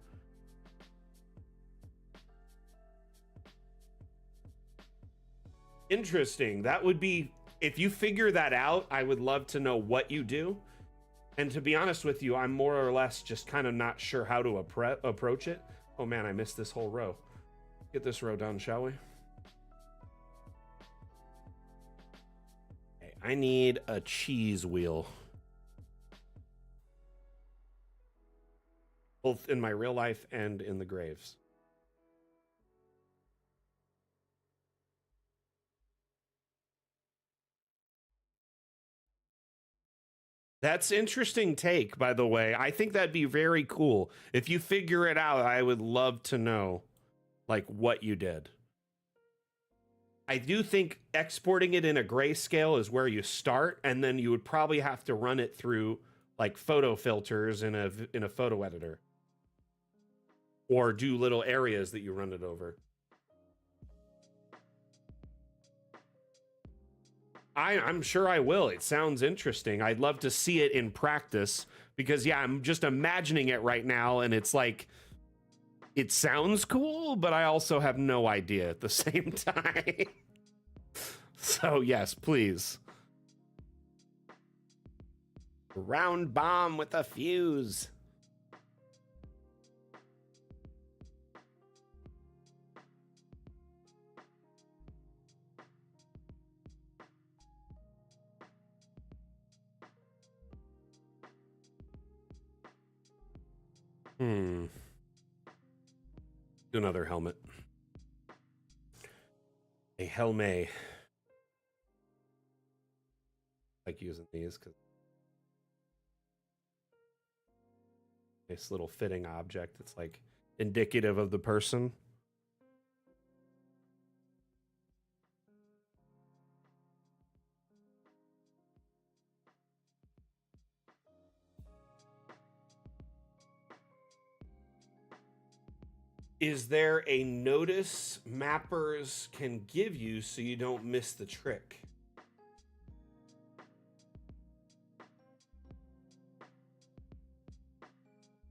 Interesting. That would be, if you figure that out, I would love to know what you do. And to be honest with you, I'm more or less just kind of not sure how to approach it. Oh man, I missed this whole row. Get this row done, shall we? I need a cheese wheel. Both in my real life and in the graves. That's interesting take, by the way. I think that'd be very cool. If you figure it out, I would love to know like what you did. I do think exporting it in a grayscale is where you start, and then you would probably have to run it through like photo filters in a photo editor. Or do little areas that you run it over. I'm sure I will. It sounds interesting. I'd love to see it in practice because, yeah, I'm just imagining it right now. And it's like, it sounds cool, but I also have no idea at the same time. So, yes, please. Round bomb with a fuse. Do another helmet. A helmet. I like using these because nice little fitting object. It's like indicative of the person. Is there a notice mappers can give you so you don't miss the trick?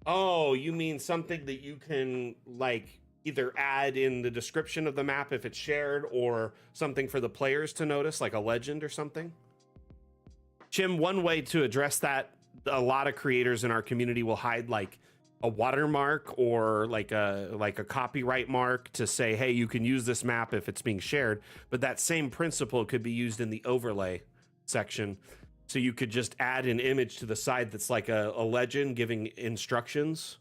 Oh, you mean something that you can like either add in the description of the map if it's shared, or something for the players to notice, like a legend or something? Jim, one way to address that, a lot of creators in our community will hide like a watermark or like a copyright mark to say, hey, you can use this map if it's being shared. But that same principle could be used in the overlay section. So you could just add an image to the side that's like a legend giving instructions,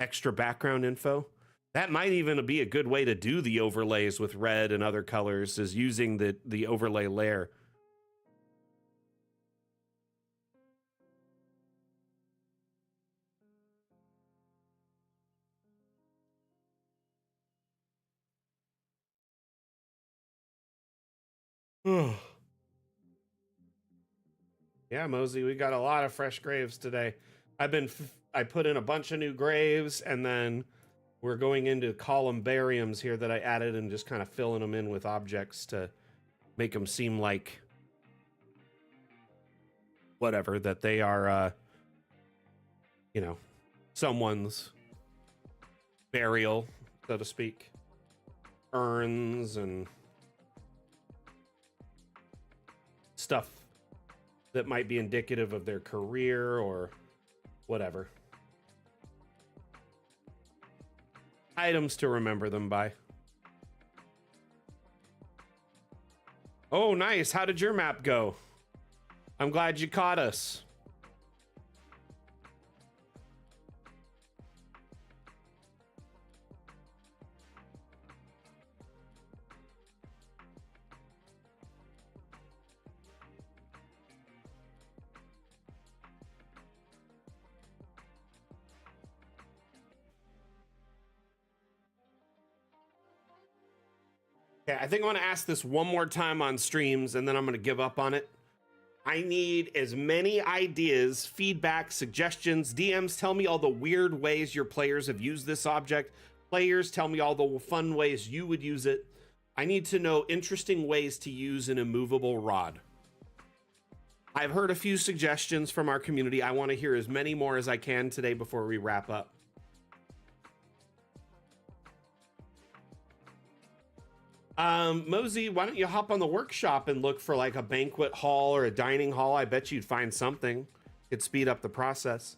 extra background info. That might even be a good way to do the overlays with red and other colors, is using the overlay layer. Yeah, Mosey, we got a lot of fresh graves today. I put in a bunch of new graves, and then we're going into columbariums here that I added and just kind of filling them in with objects to make them seem like whatever, that they are, someone's burial, so to speak. Urns and stuff that might be indicative of their career or whatever. Items to remember them by. Oh, nice. How did your map go? I'm glad you caught us. Okay, I think I want to ask this one more time on streams, and then I'm going to give up on it. I need as many ideas, feedback, suggestions, DMs. Tell me all the weird ways your players have used this object. Players, tell me all the fun ways you would use it. I need to know interesting ways to use an immovable rod. I've heard a few suggestions from our community. I want to hear as many more as I can today before we wrap up. Mosey, why don't you hop on the workshop and look for like a banquet hall or a dining hall? I bet you'd find something. It'd speed up the process.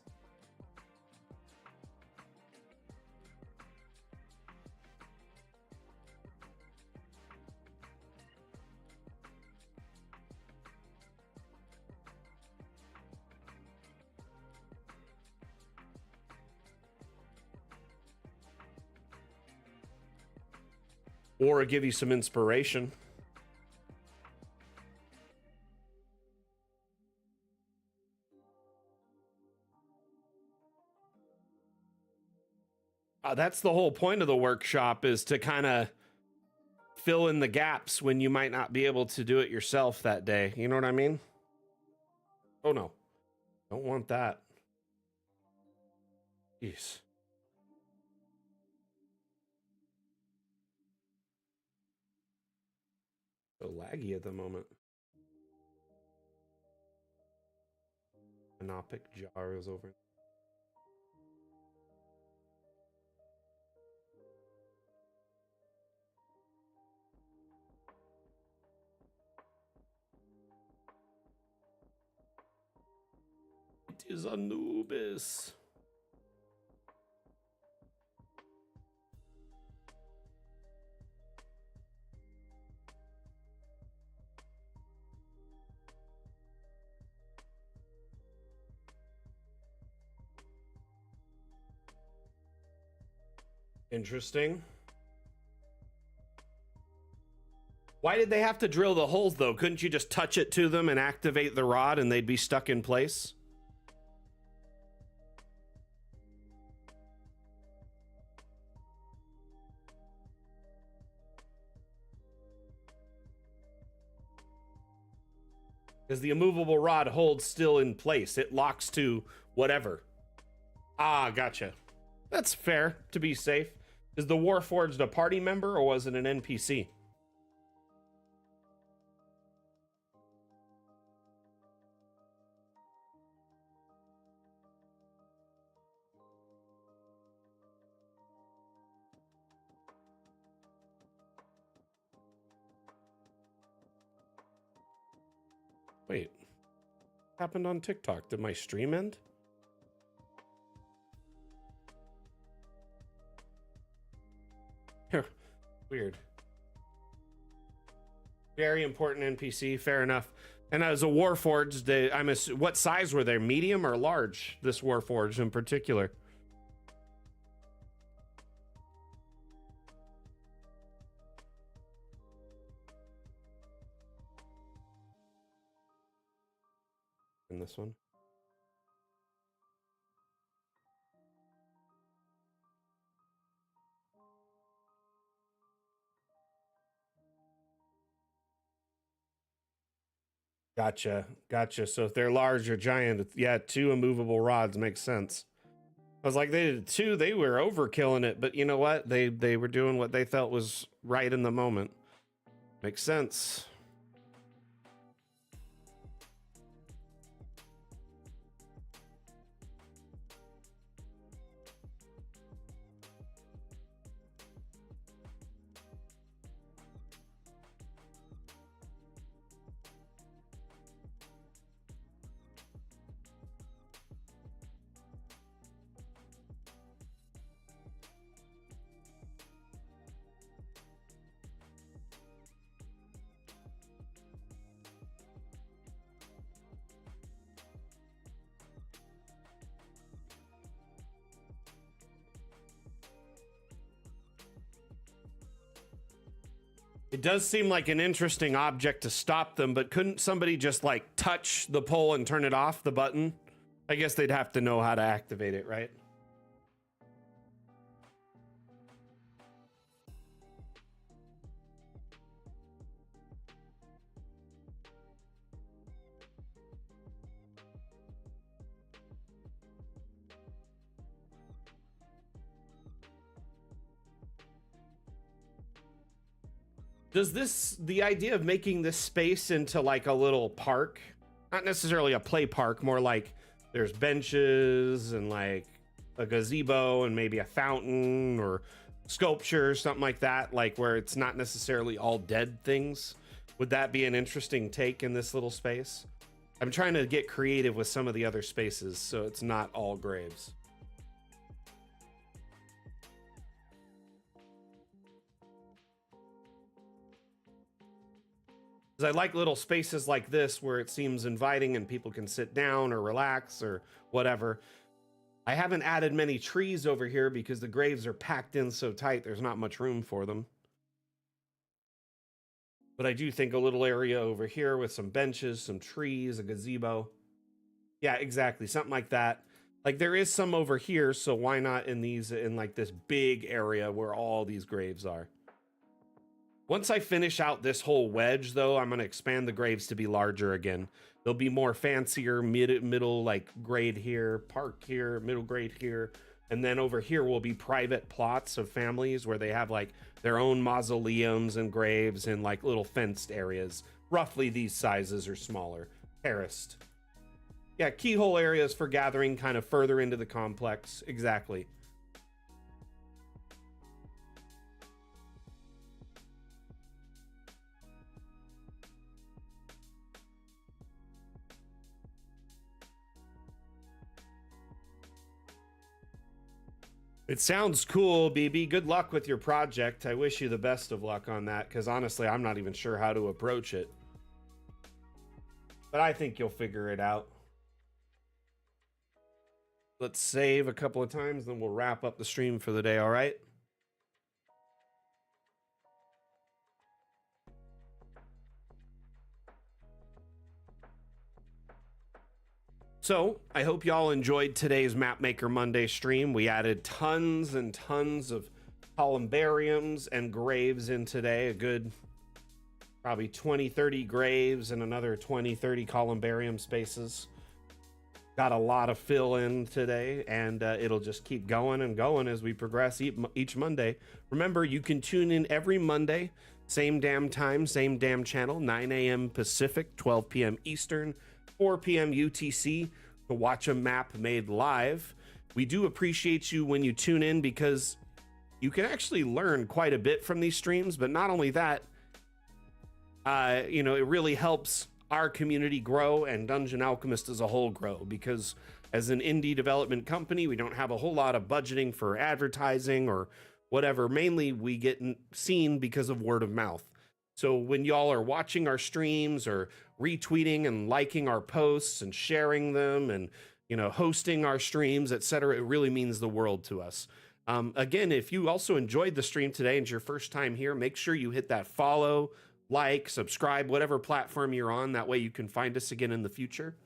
or give you some inspiration. That's the whole point of the workshop, is to kind of fill in the gaps when you might not be able to do it yourself that day. You know what I mean? Oh no, don't want that. Jeez. So laggy at the moment. Anopic jar is over. It is Anubis. Interesting. Why did they have to drill the holes though? Couldn't you just touch it to them and activate the rod and they'd be stuck in place? Because the immovable rod holds still in place. It locks to whatever. Ah, gotcha. That's fair, to be safe. Is the Warforged a party member or was it an NPC? Wait, what happened on TikTok? Did my stream end? Weird. Very important NPC. Fair enough. And as a Warforged, what size were they? Medium or large? This Warforged in particular. In this one. Gotcha. So if they're large or giant, yeah, 2 immovable rods makes sense. I was like, they did 2, they were overkilling it, but you know what? They were doing what they felt was right in the moment. Makes sense. It does seem like an interesting object to stop them, but couldn't somebody just like touch the pole and turn it off, the button? I guess they'd have to know how to activate it, right? Does the idea of making this space into like a little park, not necessarily a play park, more like there's benches and like a gazebo and maybe a fountain or sculpture or something like that, like where it's not necessarily all dead things? Would that be an interesting take in this little space? I'm trying to get creative with some of the other spaces so it's not all graves. I like little spaces like this where it seems inviting and people can sit down or relax or whatever. I haven't added many trees over here because the graves are packed in so tight, there's not much room for them. But I do think a little area over here with some benches, some trees, a gazebo. Yeah, exactly. Something like that. Like there is some over here, so why not in these, in like this big area where all these graves are? Once I finish out this whole wedge, though, I'm going to expand the graves to be larger again. They'll be more fancier, middle like grade here, park here, middle grade here. And then over here will be private plots of families where they have like their own mausoleums and graves in like little fenced areas, roughly these sizes or smaller, terraced. Yeah, keyhole areas for gathering kind of further into the complex. Exactly. It sounds cool, BB. Good luck with your project. I wish you the best of luck on that, because honestly, I'm not even sure how to approach it. But I think you'll figure it out. Let's save a couple of times, then we'll wrap up the stream for the day, all right? So, I hope y'all enjoyed today's Mapmaker Monday stream. We added tons and tons of columbariums and graves in today. A good probably 20, 30 graves and another 20, 30 columbarium spaces. Got a lot of fill in today, and it'll just keep going and going as we progress each Monday. Remember, you can tune in every Monday, same damn time, same damn channel, 9 a.m. Pacific, 12 p.m. Eastern, 4 p.m. UTC to watch a map made live. We do appreciate you when you tune in because you can actually learn quite a bit from these streams, but not only that, it really helps our community grow and Dungeon Alchemist as a whole grow, because as an indie development company, we don't have a whole lot of budgeting for advertising or whatever. Mainly we get seen because of word of mouth. So when y'all are watching our streams or retweeting and liking our posts and sharing them and, hosting our streams, etc., it really means the world to us. Again, if you also enjoyed the stream today and it's your first time here, make sure you hit that follow, like, subscribe, whatever platform you're on. That way you can find us again in the future.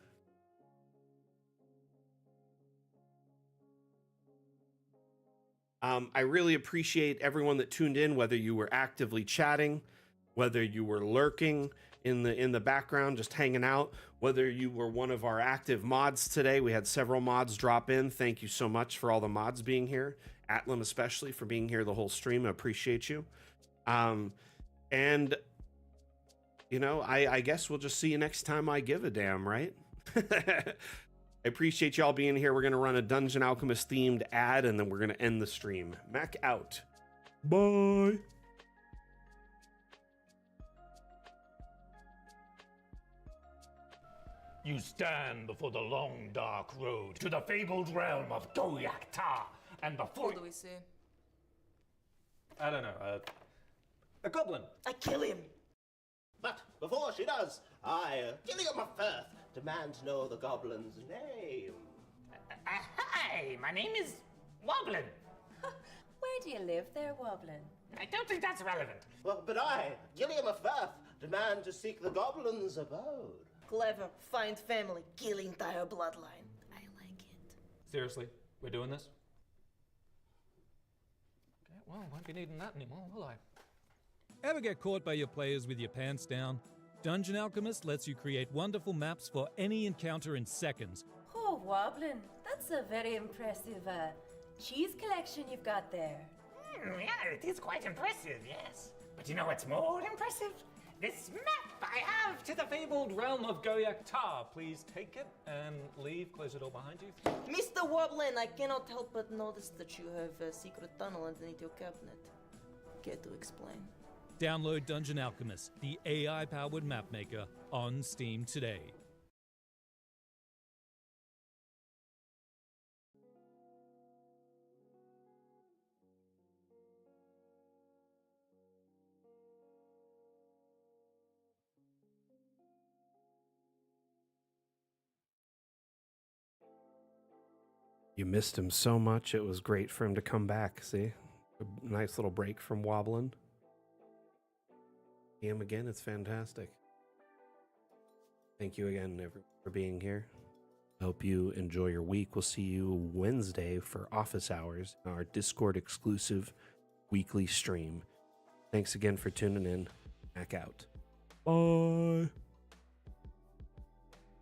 I really appreciate everyone that tuned in, whether you were actively chatting, whether you were lurking in the background, just hanging out, whether you were one of our active mods today. We had several mods drop in. Thank you so much for all the mods being here. Atlam especially for being here the whole stream. I appreciate you. And I guess we'll just see you next time I give a damn, right? I appreciate y'all being here. We're going to run a Dungeon Alchemist themed ad, and then we're going to end the stream. Mac out. Bye. You stand before the long, dark road to the fabled realm of Goyak-Ta, and before... What do we see? I don't know, a goblin. I kill him! But before she does, I, Gilliam of Firth, demand to know the goblin's name. Hi, my name is Woblin. Where do you live there, Woblin? I don't think that's relevant. Well, but I, Gilliam of Firth, demand to seek the goblin's abode. Clever, find family, kill entire bloodline. I like it. Seriously, we're doing this? Okay, well, won't be needing that anymore, will I? Ever get caught by your players with your pants down? Dungeon Alchemist lets you create wonderful maps for any encounter in seconds. Oh, Woblin, that's a very impressive cheese collection you've got there. Yeah, it is quite impressive, yes. But you know what's more impressive? This map I have To the fabled realm of Goyak-Ta. Please take it and leave. Close the door behind you. Mr. Woblin, I cannot help but notice that you have a secret tunnel underneath your cabinet. Care to explain? Download Dungeon Alchemist, the AI-powered map maker, on Steam today. You missed him so much. It was great for him to come back. See? A nice little break from wobbling. game again. It's fantastic. Thank you again, everyone, for being here. Hope you enjoy your week. We'll see you Wednesday for office hours, our Discord exclusive weekly stream. Thanks again for tuning in. Back out. Bye.